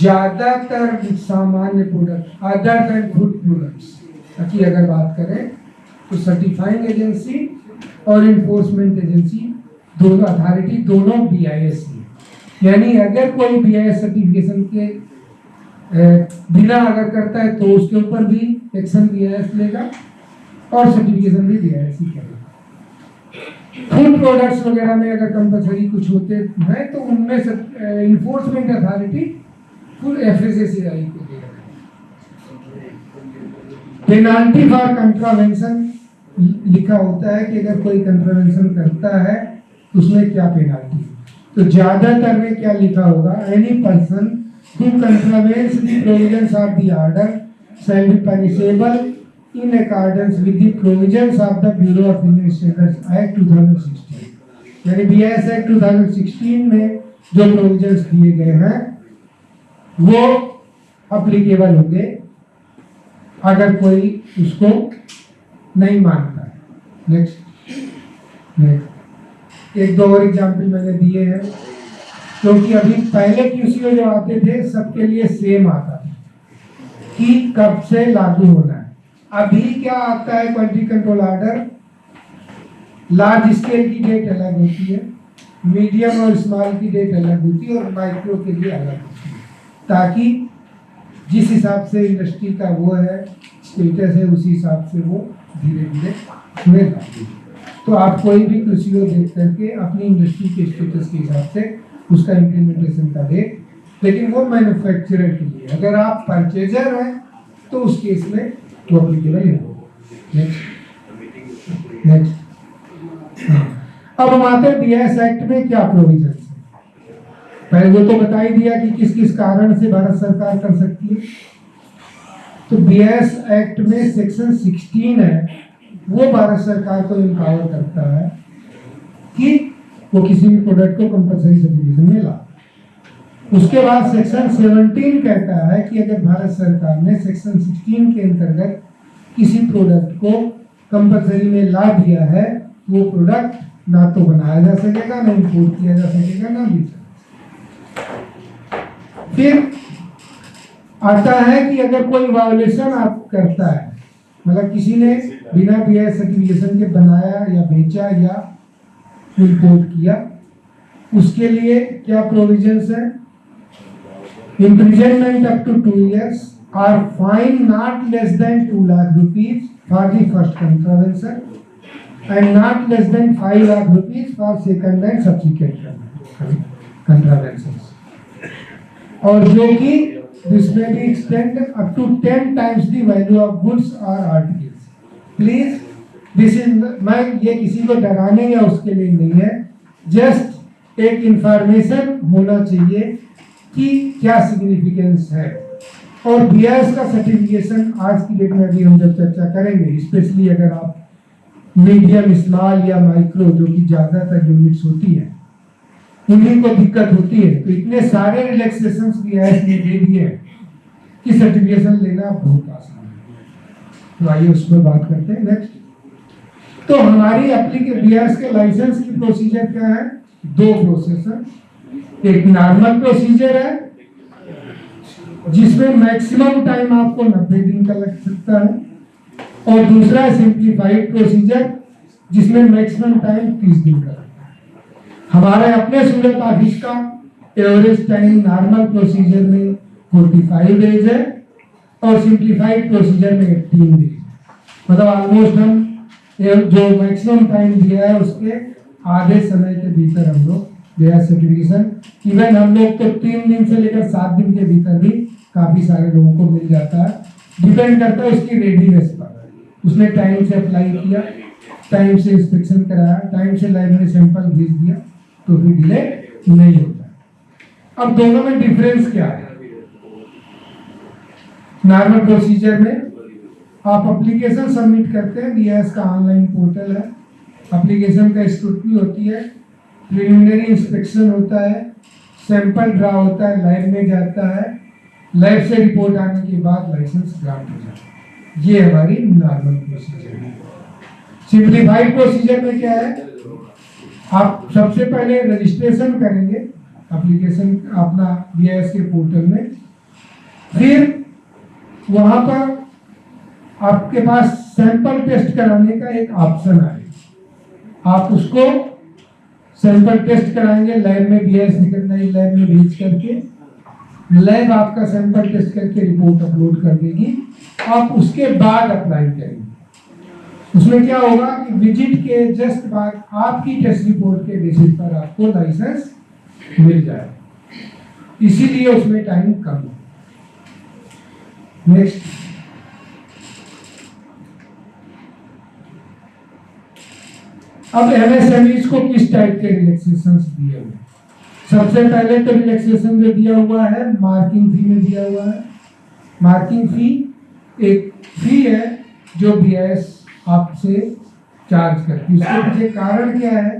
ज्यादातर सामान्य product other than food products की अगर बात करें तो सर्टिफाइंग एजेंसी और इन्फोर्समेंट एजेंसी दोनों अथॉरिटी दोनों BIS की, यानी अगर कोई BIS सर्टिफिकेशन के बिना अगर करता है तो उसके ऊपर भी एक्शन BIS लेगा और सर्टिफिकेशन भी BIS ही करेगा। फूड प्रोडक्ट्स वगैरह में अगर कंपलसरी कुछ होते हैं तो उनमें इन्फोर्समेंट अथॉरिटी फुल FSSAI को देगा। पेनाल्टी फॉर कंट्रावेंशन लिखा होता है कि अगर कोई कंट्रावेंशन करता है तो उसमें क्या पेनाल्टी। तो ज्यादातर में क्या लिखा होगा? Any person who contravenes the provisions of the order shall be punishable in accordance with the provisions of the Bureau of Indian Standards Act 2016। यानी BIS Act 2016 में जो प्रोविजंस दिए गए हैं वो अप्लीकेबल होंगे अगर कोई उसको नहीं मानता है। नेक्स्ट एक दो और एग्जाम्पल मैंने दिए हैं, क्योंकि अभी पहले QCO जो आते थे सबके लिए सेम आता था कि कब से लागू होना है। अभी क्या आता है? Quality control order large scale की डेट अलग होती है, मीडियम और स्मॉल की डेट अलग होती है और माइक्रो के लिए अलग होती है, ताकि जिस हिसाब से इंडस्ट्री का वो है स्टेटस है उसी हिसाब से वो धीरे धीरे उसमें लागू। तो आप कोई भी QCO देख करके अपनी इंडस्ट्री के स्टेटस के हिसाब से उसका इम्प्लीमेंटेशन का डेट लेकिन वो मैन्युफैक्चरर के लिए। अगर आप परचेजर हैं तो उस केस में वो एप्लीकेबल नहीं होगा। नेक्स्ट अब हम आते हैं बीआईएस एक्ट में क्या प्रोविजन है। पहले वो तो बता ही दिया कि किस किस कारण से भारत सरकार कर सकती है। तो बीआईएस एक्ट में सेक्शन 16 है, वो भारत सरकार को एम्पावर करता है कि वो किसी भी प्रोडक्ट को कंपल्सरी सर्टिफिकेशन में ला। उसके बाद सेक्शन 17 कहता है कि अगर भारत सरकार ने सेक्शन 16 के अंतर्गत किसी प्रोडक्ट को कंपल्सरी में ला दिया है, वो प्रोडक्ट ना तो बनाया जा सकेगा, ना इंपोर्ट किया जा सकेगा, ना बेचा। फिर आता है कि अगर कोई वायोलेशन आप करता है, मतलब किसी ने बिना बीआईएस सर्टिफिकेशन के बनाया या बेचा या इंपोर्ट किया, उसके लिए क्या प्रोविजंस है। imprisonment up to 2 years or fine not less than 2 lakh rupees for the first contravention and not less than 5 lakh rupees for second and subsequent contraventions, और जो कि this may be extended up to 10 times the value of goods or articles. Please, this is मैं ये किसी को डराने या उसके लिए नहीं है, जस्ट एक इंफॉर्मेशन होना चाहिए कि क्या सिग्निफिकेंस है। और बीआईएस का सर्टिफिकेशन आज की डेट में भी हम जब चर्चा करेंगे, स्पेशली अगर आप मीडियम, स्मॉल या माइक्रो जो कि ज्यादातर यूनिट्स होती है, उन्हीं को दिक्कत होती है, तो इतने सारे रिलैक्सेशंस बीआईएस ने दे दिए कि सर्टिफिकेशन लेना बहुत आसान है। तो आइए उस पर बात करते हैं। नेक्स्ट, तो हमारी बीआईएस के लाइसेंस की प्रोसीजर क्या है। दो प्रोसेस है, एक नॉर्मल प्रोसीजर है जिसमें मैक्सिमम टाइम आपको 90 दिन का लग सकता है, और दूसरा है सिंप्लीफाइड प्रोसीजर जिसमें मैक्सिमम टाइम 30 दिन का लगता है। हमारे अपने सूरत ऑफिस का एवरेज टाइम नॉर्मल प्रोसीजर में 45 डेज है और सिंप्लीफाइड प्रोसीजर में 18 डेज, मतलब ऑलमोस्ट हम जो मैक्सिमम टाइम दिया है उसके आधे समय के भीतर हम लोग बीआईएस सर्टिफिकेशन, इवन हम लोग तो 3 दिन से लेकर 7 दिन के भीतर भी काफी सारे लोगों को मिल जाता है। डिपेंड करता है उसकी रेडीनेस पर, उसने टाइम से अप्लाई किया, टाइम से इंस्पेक्शन कराया, टाइम से लैब में सैंपल भेज दिया, तो फिर डिले नहीं होता। अब दोनों में डिफरेंस क्या है। नॉर्मल प्रोसीजर में आप एप्लीकेशन सबमिट करते हैं, बीआईएस का ऑनलाइन पोर्टल है, एप्लीकेशन का स्क्रूटनी होती है, प्रिलिमिनरी इंस्पेक्शन होता है, सैंपल ड्रा होता है, लैब में जाता है, लैब से रिपोर्ट आने के बाद लाइसेंस ग्रांट हो जाता है। ये हमारी नॉर्मल प्रोसीजर है। सिंप्लीफाइड प्रोसीजर में क्या है, आप सबसे पहले रजिस्ट्रेशन करेंगे एप्लीकेशन अपना बीआईएस के पोर्टल में, फिर वहां पर आपके पास सैंपल टेस्ट कराने का एक ऑप्शन आएगा, आप उसको सैंपल टेस्ट कराएंगे लैब में, बीआईएस रिकॉग्नाइज्ड लैब में भेज करके, लैब आपका सैंपल टेस्ट करके रिपोर्ट अपलोड कर देगी, आप उसके बाद अप्लाई करेंगे। उसमें क्या होगा कि विजिट के जस्ट बाद आपकी टेस्ट रिपोर्ट के बेसिस पर आपको लाइसेंस मिल जाएगा, इसीलिए उसमें टाइम कम है। नेक्स्ट, अब एमएसएमईज को किस टाइप के रिलैक्सेशंस दिए हुए। सबसे पहले तो रिलैक्सेशन जो दिया हुआ है मार्किंग फी में दिया हुआ है। मार्किंग फी एक फी है जो बीआईएस आपसे चार्ज करती है। इसके पीछे कारण क्या है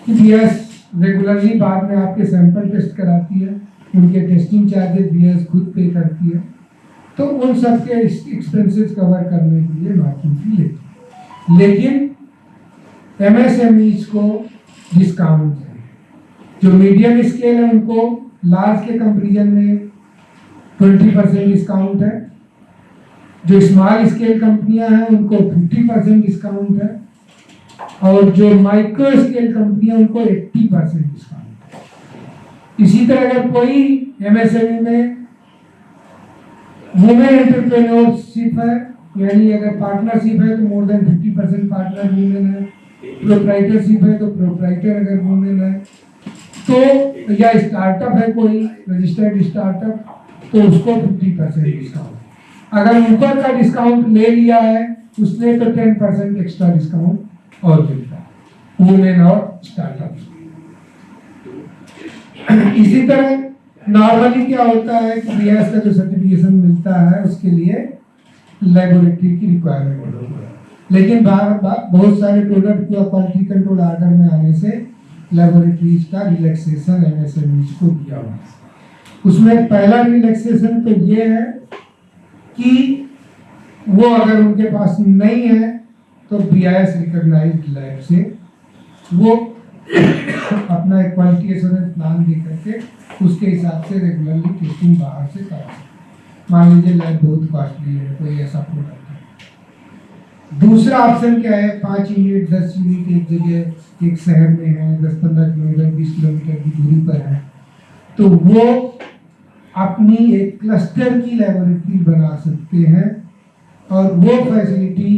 कि बीआईएस रेगुलरली बाद में आपके सैंपल टेस्ट कराती है, उनके टेस्टिंग चार्जेस बीआईएस खुद पे करती है, तो उन सब के एक्सपेंसेस कवर करने के लिए मार्किंग फी लेती है। लेकिन एमएसएमईज को डिस्काउंट है, जो मीडियम स्केल है उनको लार्ज के कंपेरिजन में 20% डिस्काउंट है, जो स्मॉल स्केल कंपनियां हैं उनको 50% डिस्काउंट है, और जो माइक्रो स्केल कंपनियां उनको 80% डिस्काउंट है। इसी तरह अगर कोई एमएसएमई में वुमेन एंटरप्रेन्योरशिप है, यानी अगर पार्टनरशिप है तो मोर देन 50% पार्टनर वुमेन है, प्रोप्राइटरशिप है तो प्रोप्राइटर अगर वुमेन है, तो या स्टार्टअप है कोई रजिस्टर्ड स्टार्टअप तो उसको 50% डिस्काउंट। अगर ऊपर का डिस्काउंट ले लिया है उसने तो 10% एक्स्ट्रा डिस्काउंट और मिलता है वुमेन और स्टार्टअप। इसी तरह नॉर्मली क्या होता है कि बीआईएस का जो सर्टिफिकेशन मिलता है उसके लिए लेबोरेटरी की रिक्वायरमेंट होती है, लेकिन बहुत सारे प्रोडक्ट को क्वालिटी कंट्रोल ऑर्डर में आने से लेबोरेटरीज का रिलैक्सेशन एमएसएमईज को दिया हुआ है। उसमें पहला रिलैक्सेशन तो ये है कि वो अगर उनके पास नहीं है तो बीआईएस रिकॉग्नाइज्ड लैब से वो अपना एक क्वालिटी एश्योरेंस प्लान दे करके उसके हिसाब से रेगुलरली टेस्टिंग बाहर से करा। मान लीजिए लैब बहुत कॉस्टली है कोई ऐसा प्रोडक्ट है। दूसरा ऑप्शन क्या है, 5 यूनिट 10 यूनिट एक जगह एक शहर में है 10-15 किलोमीटर 20 किलोमीटर की दूरी पर है तो वो अपनी एक क्लस्टर की लेबोरेटरी बना सकते हैं और वो फैसिलिटी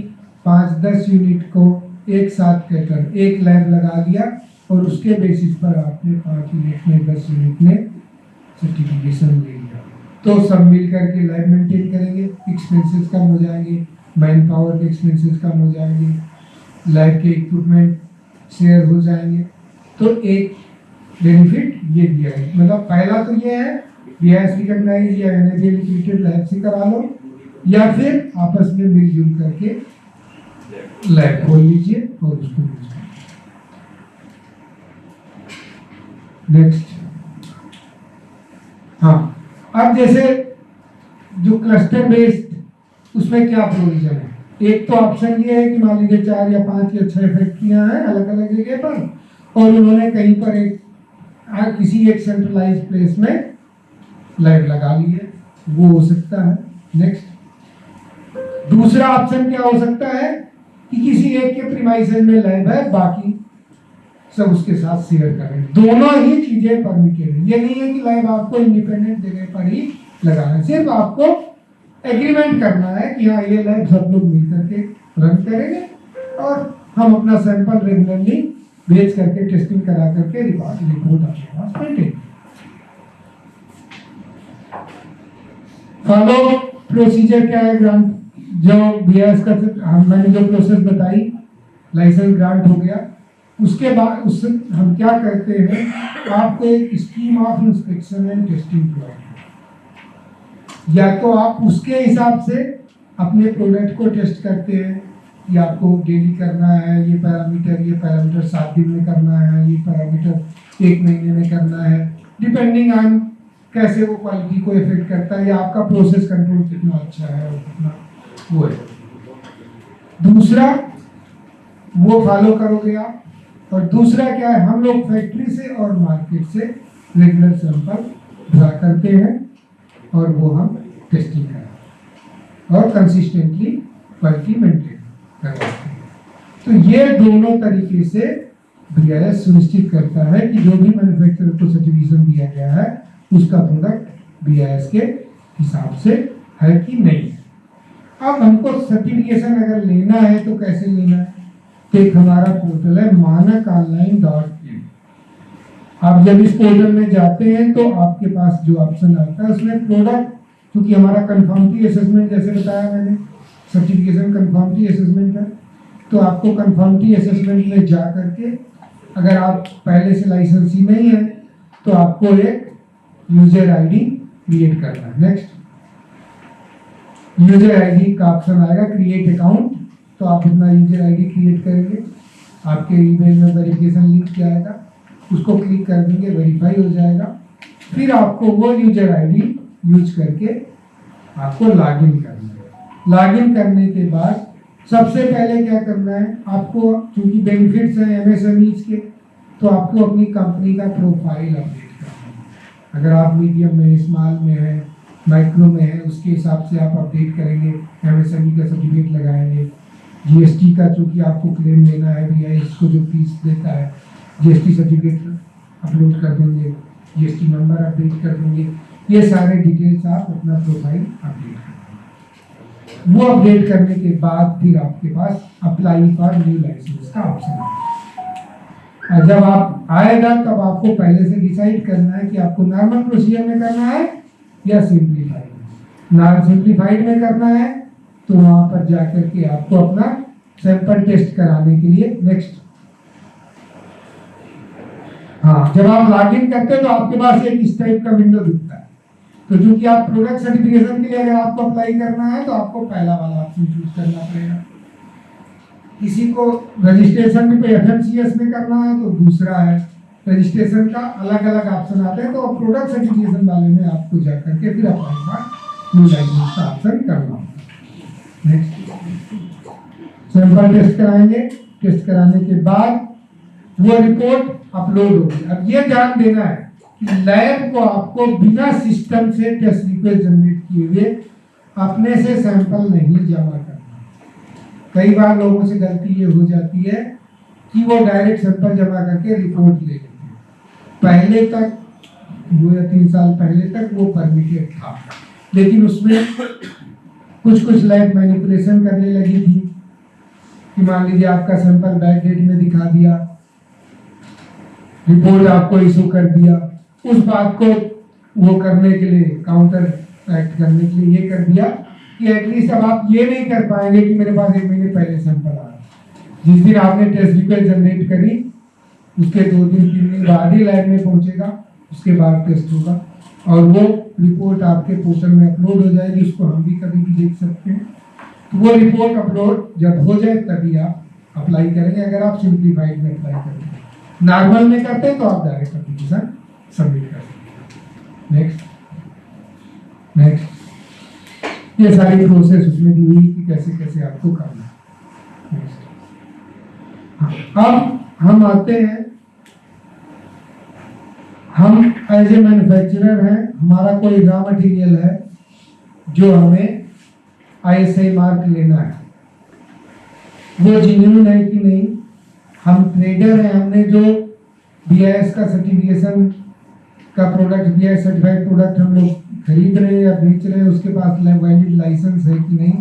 5-10 यूनिट को एक साथ कहकर एक लैब लगा दिया और उसके बेसिस पर आपने 5 यूनिट में 10 यूनिट में सर्टिफिकेशन ले लिया तो सब मिलकर के लैब मेंटेन करेंगे, एक्सपेंसेस कम हो जाएंगे, मैन पावर के एक्सपेंसेस कम हो जाएंगे, लैब के इक्विपमेंट शेयर हो जाएंगे। तो एक बेनिफिट ये दिया है। मतलब पहला तो ये है बीआईएस रिकॉग्नाइज या एनएबीएल एक्रेडिटेड लैब से करा लो या फिर आपस में मिलजुल करके लैब खोल लीजिए और उसको यूज करिए। नेक्स्ट, हाँ अब जैसे जो क्लस्टर बेस्ड उसमें क्या प्रोविजन है। एक तो ऑप्शन ये है कि मान लीजिए 4 या 5 या 6 फैक्ट्रियां हैं अलग अलग जगह पर और उन्होंने कहीं पर एक किसी एक सेंट्रलाइज प्लेस में लैब लगा ली है, वो हो सकता है। नेक्स्ट, दूसरा ऑप्शन क्या हो सकता है कि किसी एक के प्रीमाइसेस में लैब है बाकी सब उसके साथ शेयर करें। दोनों ही चीजें परमिटेड है। ये नहीं है कि लैब आपको इंडिपेंडेंट जगह पर ही लगाना है, सिर्फ आपको एग्रीमेंट करना है कि हाँ ये लैब सब लोग मिलकर के रन करेंगे और हम अपना सैंपल रेगुलरली भेज करके टेस्टिंग करा करके रिपोर्ट आपके पास भेजेंगे। फॉलो प्रोसीजर क्या है ग्रांट जो बीआईएस का मैंने जो प्रोसेस बताई, लाइसेंस ग्रांट हो गया, उसके बाद उससे हम क्या करते हैं, आपको एक scheme of inspection and testing provide, या तो आप उसके हिसाब से अपने प्रोडक्ट को टेस्ट करते हैं कि आपको डेली करना है, ये पैरामीटर 7 दिन में करना है, ये पैरामीटर 1 महीने में करना है, डिपेंडिंग ऑन कैसे वो क्वालिटी को इफेक्ट करता है या आपका प्रोसेस कंट्रोल कितना अच्छा है और कितना वो है। दूसरा वो फॉलो करोगे आप, और दूसरा क्या है, हम लोग फैक्ट्री से और मार्केट से रेगुलर सैंपल ड्रा करते हैं और वो हम टेस्टिंग कराते हैं और कंसिस्टेंटली क्वालिटी मेंटेन करवाते हैं। तो ये दोनों तरीके से बीआईएस सुनिश्चित करता है कि जो भी मैन्युफैक्चरर को सर्टिफिकेशन दिया गया है उसका प्रोडक्ट बीआईएस के हिसाब से है कि नहीं है। अब हमको सर्टिफिकेशन अगर लेना है तो कैसे लेना है, तो एक हमारा पोर्टल है manakonline.in। आप जब इस पोर्टल में जाते हैं तो आपके पास जो ऑप्शन आता है उसमें प्रोडक्ट, क्योंकि हमारा कंफर्मिटी असेसमेंट जैसे बताया मैंने, सर्टिफिकेशन कंफर्मिटी असेसमेंट है, तो आपको कंफर्मिटी असेसमेंट में जा करके अगर आप पहले से लाइसेंसी नहीं है तो आपको एक यूजर आईडी क्रिएट करना है। नेक्स्ट, यूजर आईडी का ऑप्शन आएगा क्रिएट अकाउंट, तो आप अपना यूजर आईडी क्रिएट करेंगे, आपके ईमेल में वेरिफिकेशन लिंक आएगा, उसको क्लिक कर देंगे, वेरीफाई हो जाएगा। फिर आपको वो यूजर आईडी यूज करके आपको लॉगिन करना है। लॉगिन करने के बाद सबसे पहले क्या करना है, आपको क्योंकि बेनिफिट्स हैं एमएसएमईज के, तो आपको अपनी कंपनी का प्रोफाइल अपडेट करना है। अगर आप मीडियम में, स्मॉल में है, माइक्रो में है, उसके हिसाब से आप अपडेट करेंगे, एमएसएमई का सर्टिफिकेट लगाएंगे, जीएसटी का चूंकि आपको क्लेम लेना है, बीआईएस को जो फीस देता है जीएसटी सर्टिफिकेट अपलोड कर देंगे, जीएसटी नंबर अपडेट कर देंगे, ये सारे डिटेल्स आप अपना प्रोफाइल अपडेट करेंगे। वो अपडेट करने के बाद फिर आपके पास अप्लाई फॉर न्यू लाइसेंस का ऑप्शन है। और जब आप आएगा तब आपको पहले से डिसाइड करना है कि आपको नॉर्मल प्रोसीजर में करना है या सिंप्लीफाइड में। सिंप्लीफाइड में करना है तो वहां पर जाकर के आपको अपना सैंपल टेस्ट कराने के लिए नेक्स्ट, हाँ, जब आप लॉगिन करते हैं तो आपके पास एक इस टाइप का विंडो दिखता है। तो चूंकि आप प्रोडक्ट सर्टिफिकेशन के लिए अगर आपको अप्लाई करना है तो आपको पहला वाला ऑप्शन चूज करना पड़ेगा। किसी को रजिस्ट्रेशन भी FMCS में करना है तो दूसरा है। रजिस्ट्रेशन का अलग अलग ऑप्शन आते हैं, तो प्रोडक्ट सर्टिफिकेशन वाले में आपको जाकर के फिर अप्लाई का न्यू लाइसेंस का ऑप्शन करना होगा। नेक्स्ट सैंपल टेस्ट कराएंगे, टेस्ट कराने के बाद वो रिपोर्ट अपलोड होगी। अब ये ध्यान देना है कि लैब को आपको बिना सिस्टम से टेस्ट रिक्वेस्ट जनरेट किए हुए अपने से सैंपल नहीं जमा करना। कई बार लोगों से गलती ये हो जाती है कि वो डायरेक्ट सैंपल जमा करके रिपोर्ट ले लेते हैं। पहले तक 2 या 3 साल पहले तक वो परमिटेड था, लेकिन उसमें कुछ लैब मैनिपुलेशन करने लगी थी कि मान लीजिए आपका सैंपल बैक डेट में दिखा दिया, रिपोर्ट आपको इशू कर दिया। उस बात को वो करने के लिए, काउंटर एक्ट करने के लिए ये कर दिया कि एटलीस्ट अब आप ये नहीं कर पाएंगे कि मेरे पास 1 महीने पहले सैंपल आ रहा। जिस दिन आपने टेस्ट रिक्वेस्ट जनरेट करी उसके 2 दिन 3 दिन बाद ही लैब में पहुंचेगा, उसके बाद टेस्ट होगा और वो रिपोर्ट आपके पोर्टल में अपलोड हो जाएगी। उसको हम भी कभी भी देख सकते हैं। तो वो रिपोर्ट अपलोड जब हो जाए तभी आप अप्लाई करेंगे, अगर आप सिंप्लीफाइड में अप्लाई करेंगे। नॉर्मल में करते हैं तो आप डायरेक्ट एप्लीकेशन सबमिट कर सकते हैं। नेक्स्ट ये सारी प्रोसेस उसमें दी हुई कि कैसे कैसे आपको करना है। अब हम आते हैं, हम एज ए मैन्युफैक्चरर हैं, हमारा कोई रॉ मटेरियल है जो हमें ISI मार्क लेना है, वो जेन्युइन है कि नहीं। हम ट्रेडर हैं, हमने जो BIS का सर्टिफिकेशन का प्रोडक्ट, BIS सर्टिफाइड प्रोडक्ट हम लोग खरीद रहे हैं या बेच रहे हैं, उसके पास वैलिड लाइसेंस है कि नहीं,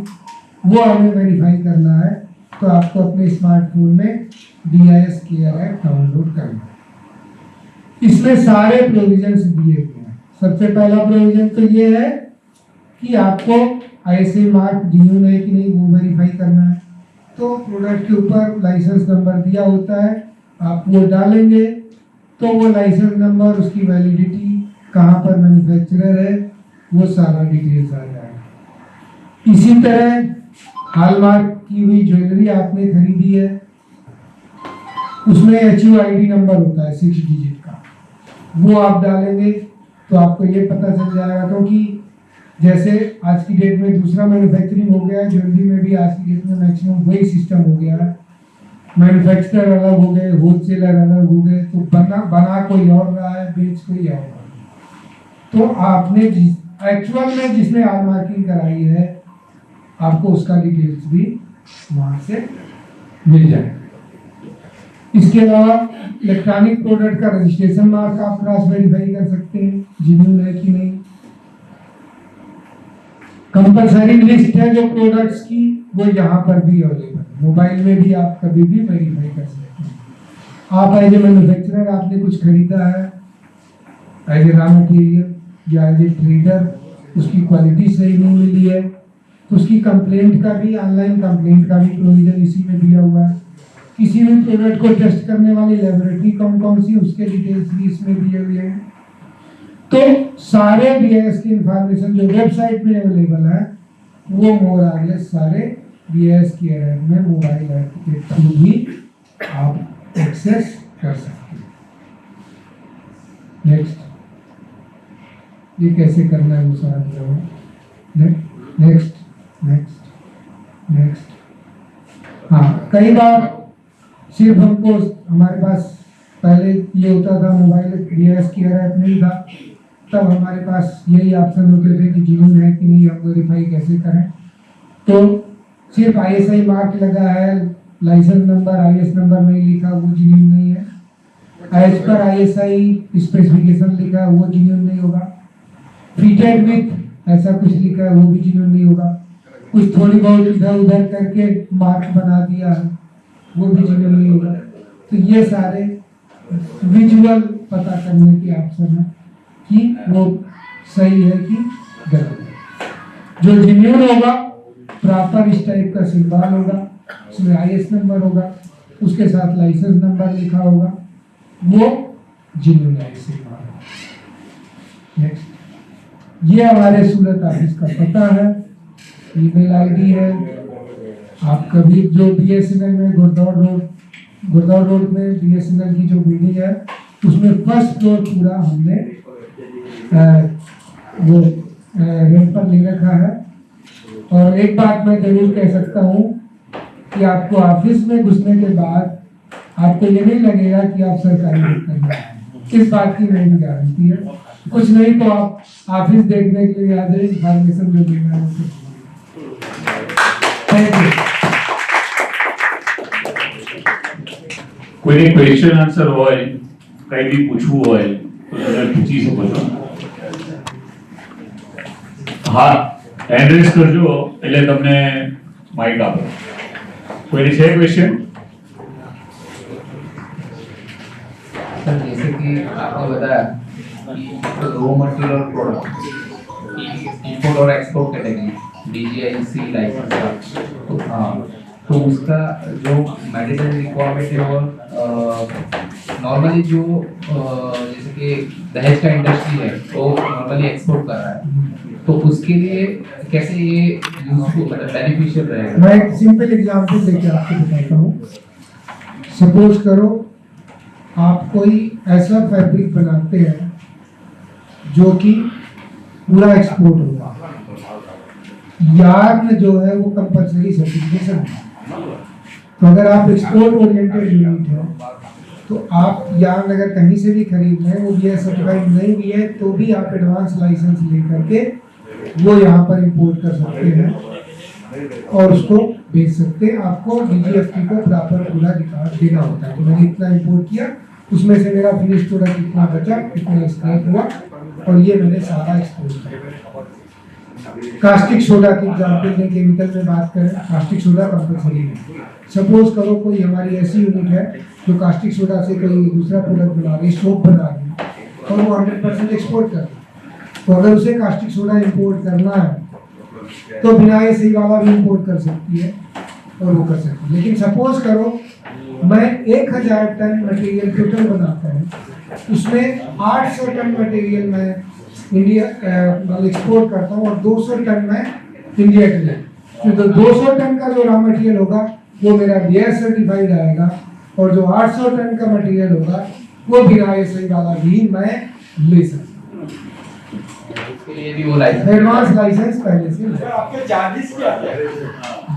वो हमें वेरीफाई करना है। तो आपको अपने स्मार्टफोन में BIS केयर ऐप डाउनलोड करना है। इसमें सारे प्रोविजंस दिए हुए हैं। सबसे पहला प्रोविजन तो ये है कि आपको ISI मार्क जेन्युइन है कि नहीं वो वेरीफाई करना है। तो प्रोडक्ट के ऊपर लाइसेंस नंबर दिया होता है, आप वो डालेंगे तो वो लाइसेंस नंबर, उसकी वैलिडिटी, कहाँ पर मैन्युफैक्चरर है, वो सारा डिटेल्स आ जाएगा। इसी तरह हॉलमार्क की हुई ज्वेलरी आपने खरीदी है, उसमें HUID नंबर होता है 6 डिजिट का, वो आप डालेंगे तो आपको ये पता चल जाएगा। क्योंकि जैसे आज की डेट में दूसरा मैन्युफैक्चरिंग हो गया है, ज्वेलरी में भी आज की डेट में मैक्सिमम वही सिस्टम हो गया है। मैन्युफैक्चरर अलग हो गए, होलसेलर अलग हो गए, तो बना कोई और रहा है, बेच कोई और रहा है। तो आपने एक्चुअल में जिसने हॉल मार्किंग कराई है, आपको उसका डिटेल्स भी वहां से मिल जाएगा। इसके अलावा इलेक्ट्रॉनिक प्रोडक्ट का रजिस्ट्रेशन मार्क आप क्रॉस वेरीफाई कर सकते हैं जेन्युइन है कि नहीं। कंपलसरी लिस्ट है जो प्रोडक्ट्स की, वो यहाँ पर भी अवेलेबल है। मोबाइल में भी आप कभी भी वेरीफाई कर सकते हैं। आप एज ए मैन्युफैक्चरर आपने कुछ खरीदा है एज ए रॉ मटेरियल या एज ए ट्रेडर, उसकी क्वालिटी सही नहीं मिली है, तो उसकी कंप्लेंट का भी, ऑनलाइन कंप्लेंट का भी प्रोविजन इसी में दिया हुआ है। किसी भी प्रोडक्ट को टेस्ट करने वाली लेबोरेटरी कौन कौन सी, उसके डिटेल्स भी इसमें दिए हुए हैं। तो सारे BIS की इंफॉर्मेशन जो वेबसाइट में अवेलेबल है, वो मोर और लेस सारे BIS केयर ऐप में मोबाइल ऐप के थ्रू भी आप एक्सेस कर सकते हैं। नेक्स्ट, ये कैसे करना है वो सारा दिया हुआ है। नेक्स्ट, हाँ, कई बार सिर्फ हमको, हमारे पास पहले ये होता था मोबाइल BIS केयर ऐप नहीं था, तब हमारे पास यही ऑप्शन होते थे कि जेन्युइन है कि नहीं, हम वेरीफाई कैसे करें। तो सिर्फ ISI मार्क लगा है, लाइसेंस नंबर IS नंबर नहीं लिखा, वो जेन्युइन नहीं है। एज पर ISI स्पेसिफिकेशन लिखा है, वो जेन्युइन नहीं होगा। फिटेड विथ ऐसा कुछ लिखा है, वो भी जेन्युइन नहीं होगा। कुछ थोड़ी बहुत इधर उधर करके मार्क बना दिया है, वो भी जेन्युइन नहीं होगा। तो ये सारे विजुअल पता करने की ऑप्शन है कि वो सही है कि गलत है। जो जेन्युइन होगा, प्रॉपर इस टाइप का सिंबल होगा, उसमें आईएस नंबर होगा, उसके साथ लाइसेंस नंबर लिखा होगा, वो जेन्युइन सिंबल है। नेक्स्ट, ये हमारे सूरत ऑफिस का पता है, ईमेल आईडी है। आप कभी जो बीएसएनएल में गुड़गांव रोड में बीएसएनएल की जो बिल्डिंग है, उसमें फर्स्ट फ्लोर पूरा हमने वो रेंट पर ले रखा है। और एक बात मैं जरूर कह सकता हूँ कि आपको ऑफिस में घुसने के बाद आपको ये नहीं लगेगा कि आप सरकारी नौकरी में हैं। इस बात की मेरी गारंटी है। कुछ नहीं तो आप ऑफिस देखने के लिए आ जाए, इंफॉर्मेशन जो देना है उसे। Thank you. कोई क्वेश्चन आंसर હોય કઈ બી પૂછવું હોય તો તમે પૂછી શકો છો। હા, હેન્ડ રેઝ કરજો એટલે તમને માઈક આપો। કોઈ છે ક્વેશ્ચન? सर जैसे कि आपने बताया कि रॉ मटेरियल प्रोडक्ट इंपोर्ट और एक्सपोर्ट कैटेगरी DGIC लाइसेंस तो हाँ, तो उसका जो मैंडेटरी रिक्वायरमेंट है और नॉर्मली जो जैसे कि दहेज का इंडस्ट्री है तो नॉर्मली एक्सपोर्ट कर रहा है, तो उसके लिए कैसे ये यूजफुल मतलब बेनिफिशियल रहेगा? मैं एक सिंपल एग्जांपल लेके आपको बताता हूँ। सपोज करो आप कोई ऐसा फैब्रिक बनाते हैं जो कि पूरा एक्सपोर्ट होगा, यार्न जो है वो कंपलसरी सर्टिफिकेशन है। तो अगर आप एक्सपोर्ट ओरिएंटेड यूनिट है तो आप यार्न अगर कहीं से भी खरीद रहे हैं, वो BIS सर्टिफाइड नहीं भी है तो भी आप एडवांस लाइसेंस लेकर के वो यहाँ पर इंपोर्ट कर सकते हैं और उसको बेच सकते हैं। आपको DGFT को प्रॉपर पूरा रिकॉर्ड देना होता है कि मैंने इतना इंपोर्ट किया, उसमें से मेरा फिनिश प्रोडक्ट इतना बचा, इतना स्क्रैप हुआ और ये मैंने सारा एक्सपोर्ट किया। कास्टिक सोडा की एग्जांपल में केमिकल में बात करें, कास्टिक सोडा कंपलसरी है। सपोज करो कोई हमारी ऐसी यूनिट है जो कास्टिक सोडा से कोई दूसरा प्रोडक्ट बना रही, सोप बना रही और वो 100% एक्सपोर्ट कर रही, तो अगर उसे कास्टिक सोडा इंपोर्ट करना है तो बिना ऐसे वाला भी इंपोर्ट कर सकती है और वो कर सकती है। लेकिन सपोज करो मैं 1000 टन मटेरियल टोटल बनाता हूँ, उसमें 800 टन मटेरियल मैं इंडिया एक्सपोर्ट करता हूँ और 200 टन मैं इंडिया के लिए, तो 200 टन का जो रॉ मटेरियल होगा वो मेरा BIS सर्टिफाइड आएगा और जो 800 टन का मटेरियल होगा वो बिना ऐसे वाला भी मैं ले सकता हूँ। उसके लिए भी वो लाइसेंस एडवांस लाइसेंस पहले से। आपके चार्जेस क्या है?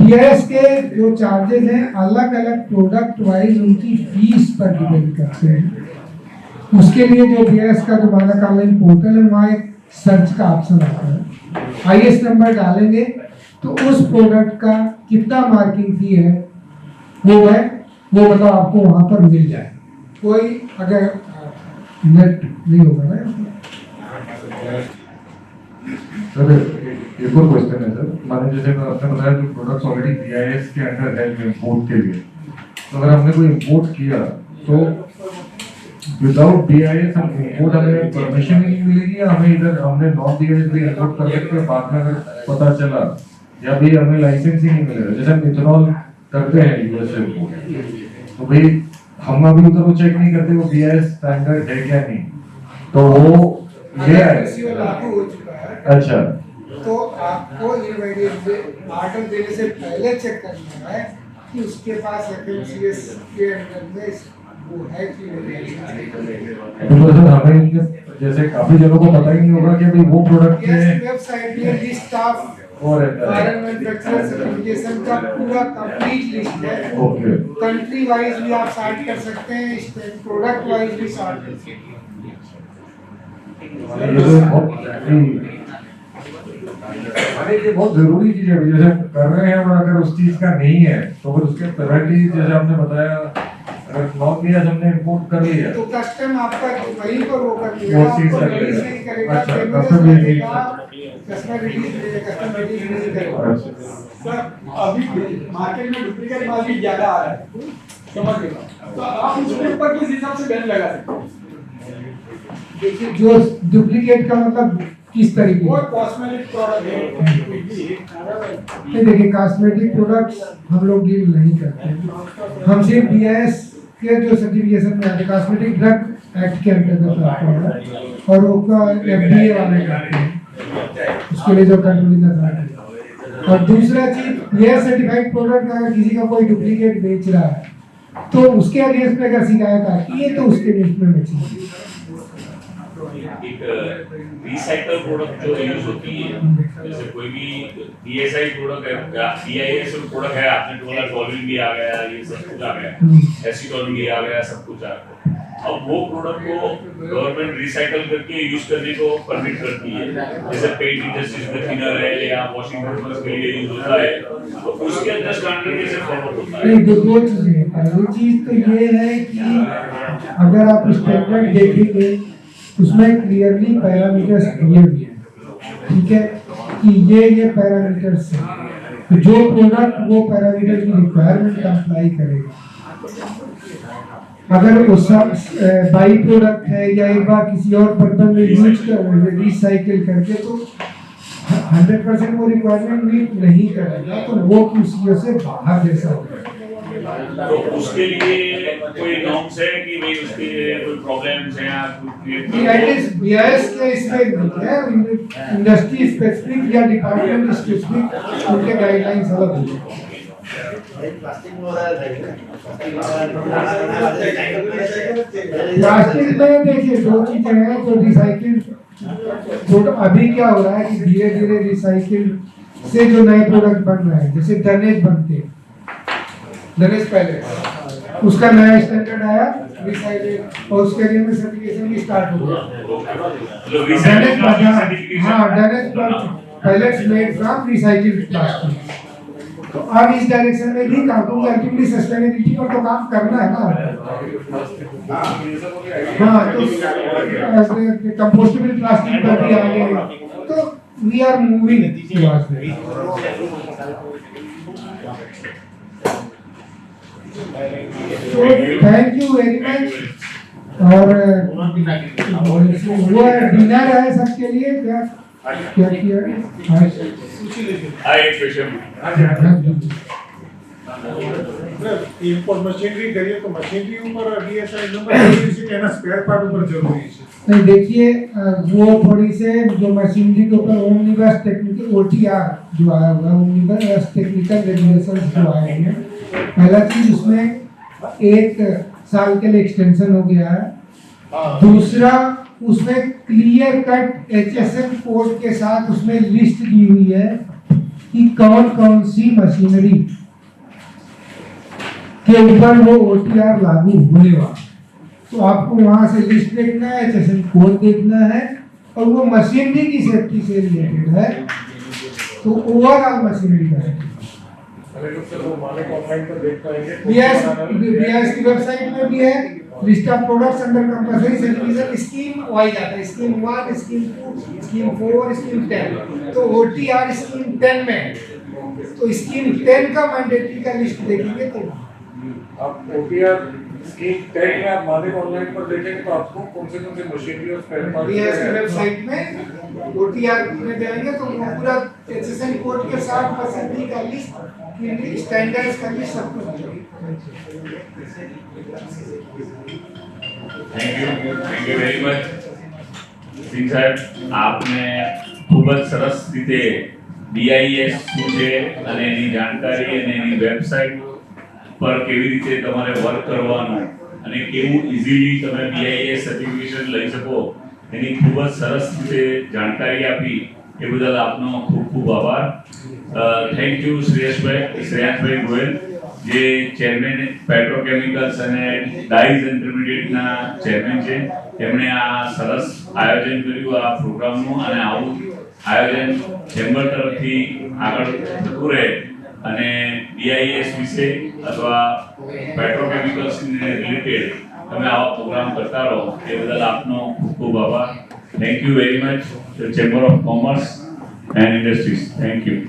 BIS के जो चार्जेस हैं अलग अलग प्रोडक्ट वाइज उनकी फीस पर डिपेंड करते हैं। उसके लिए जो BIS का जो मानक ऑनलाइन पोर्टल है वहाँ एक सर्च का ऑप्शन आता है, IS नंबर डालेंगे तो उस प्रोडक्ट का कितना मार्किंग फी है वो मतलब आपको वहाँ पर मिल जाए। कोई अगर नेट नहीं होगा ना। सर एक और क्वेश्चन है सर, माने जैसे आपने बताया जो प्रोडक्ट्स ऑलरेडी BIS के अंडर है इंपोर्ट के लिए, तो अगर हमने कोई इंपोर्ट किया तो विदाउट BIS हम इंपोर्ट हमें परमिशन नहीं मिलेगी या हमें इधर हमने नॉन BIS भी इंपोर्ट कर सकते हैं बाद में अगर पता चला, या भी हमें लाइसेंस ही नहीं मिलेगा? जैसे हम इथेनॉल करते हैं US से इंपोर्ट, तो भाई हम अभी उधर वो चेक नहीं करते वो BIS स्टैंडर्ड है क्या नहीं, तो वो ये है। लागू हो चुका है अच्छा, तो आपको इमीडिएट ऑर्डर देने से पहले चेक करना है कि उसके पास FMCS के अंदर में वो है कि तो सर हमें जैसे काफी जगहों को पता ही नहीं होगा कि भाई वो प्रोडक्ट के वेबसाइट में लिस्ट ऑफ और फॉरेन मैन्युफैक्चरर सर्टिफिकेशन का पूरा कंप्लीट लिस्ट है। ओके, कंट्री वाइज भी आप सॉर्ट कर सकते हैं, प्रोडक्ट वाइज भी सॉर्ट कर सकते हैं। ये बहुत जरूरी चीज है, जैसे कर रहे हैं और अगर उस चीज का नहीं है तो फिर उसके पेनल्टी जैसे आपने बताया, अगर नॉन BIS हमने इंपोर्ट कर लिया तो कस्टम आपका वहीं पर वो कर देगा, वो चीज आपको कर रिलीज देगा। नहीं करेगा, अच्छा, पेमेंट कस्टम रिलीज नहीं करेगा, कस्टम रिलीज नहीं करेगा। सर अभी मार्केट में डुप्लीकेट माल भी ज्यादा आ रहा है, समझ गए? तो आप उसके ऊपर किस हिसाब से बैन लगा सकते हैं? देखिए जो डुप्लीकेट का मतलब किस तरीके कोई का? कॉस्मेटिक प्रोडक्ट है नहीं, देखिए कॉस्मेटिक प्रोडक्ट्स हम लोग डील नहीं करते। हम सिर्फ बीआईएस के जो सर्टिफिकेशन में आते कॉस्मेटिक ड्रग एक्ट के अंतर्गत आते हैं और उसका एफडीए वाले करते हैं, उसके लिए जो कंट्रोलिंग अथॉरिटी। और दूसरा चीज ये सर्टिफाइड प्रोडक्ट अगर किसी का कोई डुप्लीकेट बेच रहा है तो उसके अगेंस्ट में अगर शिकायत आती है तो उसके अगेंस्ट में बेचेंगे। एक रिसाइकल प्रोडक्ट जो यूज होती है, जैसे कोई भी बीएसआई प्रोडक्ट है, बीआईएस प्रोडक्ट है, आपने बोला टॉलिन भी आ गया, ये सब कुछ आ गया, एसीटोन भी आ गया, सब कुछ आ गया। अब वो प्रोडक्ट को गवर्नमेंट रिसाइकल करके यूज करने को परमिट करती है, जैसे पेंट इंडस्ट्रीज में थिनर है या वॉशिंग पर्पस के लिए यूज होता है, तो उसके अंदर स्टैंडर्ड कैसे फॉलो होता है? नहीं, दो चीजें हैं। पहली चीज तो ये है कि अगर आप स्टैंडर्ड देखेंगे उसमें क्लियरली पैरामीटर्स दिए हुए हैं, ठीक है, कि ये पैरामीटर्स हैं, तो जो प्रोडक्ट वो पैरामीटर की रिक्वायरमेंट अप्लाई करेगा, अगर वो सब बाई प्रोडक्ट है या एक बार किसी और पर्पज में यूज कर रिसाइकिल करके तो 100% वो रिक्वायरमेंट मीट नहीं करेगा तो वो QCO से बाहर जैसा होगा। तो उसके लिए कोई नॉर्म्स है कि भाई उसके लिए कोई प्रॉब्लम्स हैं या कुछ बीआईएस के इसमें नहीं है, इंडस्ट्री स्पेसिफिक या डिपार्टमेंट स्पेसिफिक उनके गाइडलाइंस अलग होते हैं। प्लास्टिक में देखिए दो चीजें हैं जो रिसाइकिल, जो अभी क्या हो रहा है कि धीरे धीरे रिसाइकिल से जो नए प्रोडक्ट बन रहे हैं, जैसे डनेज बनते हैं, डनेज पहले उसका नया स्टैंडर्ड आया रिसाइकिल और उसके लिए में सर्टिफिकेशन भी स्टार्ट हो गया। Dunnage pallets made from recycled plastic. तो अब इस डायरेक्शन में भी काम, क्योंकि अल्टीमेटली सस्टेनेबिलिटी पर तो काम करना है ना। हाँ, तो कंपोस्टेबल प्लास्टिक पर भी आगे, तो we are moving towards that. तो थैंक यू वेरी मच। और वो डिनर है सबके लिए, क्या क्या किया? एक क्वेश्चन इम्पोर्ट मशीनरी करिए तो मशीनरी ऊपर डीएसआई नंबर इसी कहना स्पेयर पार्ट ऊपर जरूरी है। नहीं, देखिए वो थोड़ी से जो मशीनरी के ऊपर ओमनिबस टेक्निकल OTR जो आया हुआ है, ओमनिबस टेक्निकल रेगुलेशंस जो आए हैं, पहला चीज उसमें 1 साल के लिए एक्सटेंशन हो गया है। दूसरा उसमें क्लियर कट HSN कोड के साथ उसमें लिस्ट दी हुई है कि कौन कौन सी मशीनरी के ऊपर वो OTR लागू होने वाला। तो आपको वहां से लिस्ट देखना है, HSN कोड देखना है, और वो मशीनरी की सेफ्टी से रिलेटेड है, तो ओवरऑल मशीनरी का है। बीआईएस की वेबसाइट में भी है, list of products under compulsory certification scheme wise आता है, स्कीम 1, स्कीम 2, स्कीम 4, स्कीम 10। तो OTR स्कीम 10 में है, तो स्कीम 10 का मैंडेटरी का लिस्ट देखेंगे तो आप OTR स्कीम 10 में आप मालिक ऑनलाइन पर देखेंगे तो आपको कौन से मशीनरी और स्पेयर पार्ट बीआईएस की वेबसाइट में OTR में जाएंगे तो वो पूरा HSN कोड के साथ मशीनरी का लिस्ट, स्टैंडर्ड्स का लिस्ट सब कुछ થેન્ક યુ વેરી મચ સિંહ સાહેબ, આપને ખૂબ જ સરસ રીતે BIS શું છે અને એની જાણકારી અને એની વેબસાઇટ પર કેવી રીતે તમારે વર્ક કરવાનું અને કેવું ઇઝીલી તમે BIS સર્ટિફિકેશન લઈ શકો એની ખૂબ જ સરસ રીતે જાણકારી આપી, એ બદલ આપનો ખૂબ ખૂબ આભાર. થેન્ક યુ શ્રેયાંશભાઈ ગોયલ, જે ચેરમેન પેટ્રોકેમિકલ્સ અને ડાઈઝ ઇન્ટરમીડિયેટના ચેરમેન છે. તેમણે આ સરસ આયોજન કર્યું આ પ્રોગ્રામનું, અને આવું આયોજન ચેમ્બર તરફથી આગળ થતું રહે અને BIS વિશે અથવા પેટ્રોકેમિકલ્સને રિલેટેડ તમે આવા પ્રોગ્રામ કરતા રહો, એ બદલ આપનો ખૂબ ખૂબ આભાર. Thank you very much chamber of commerce and industries. Thank you.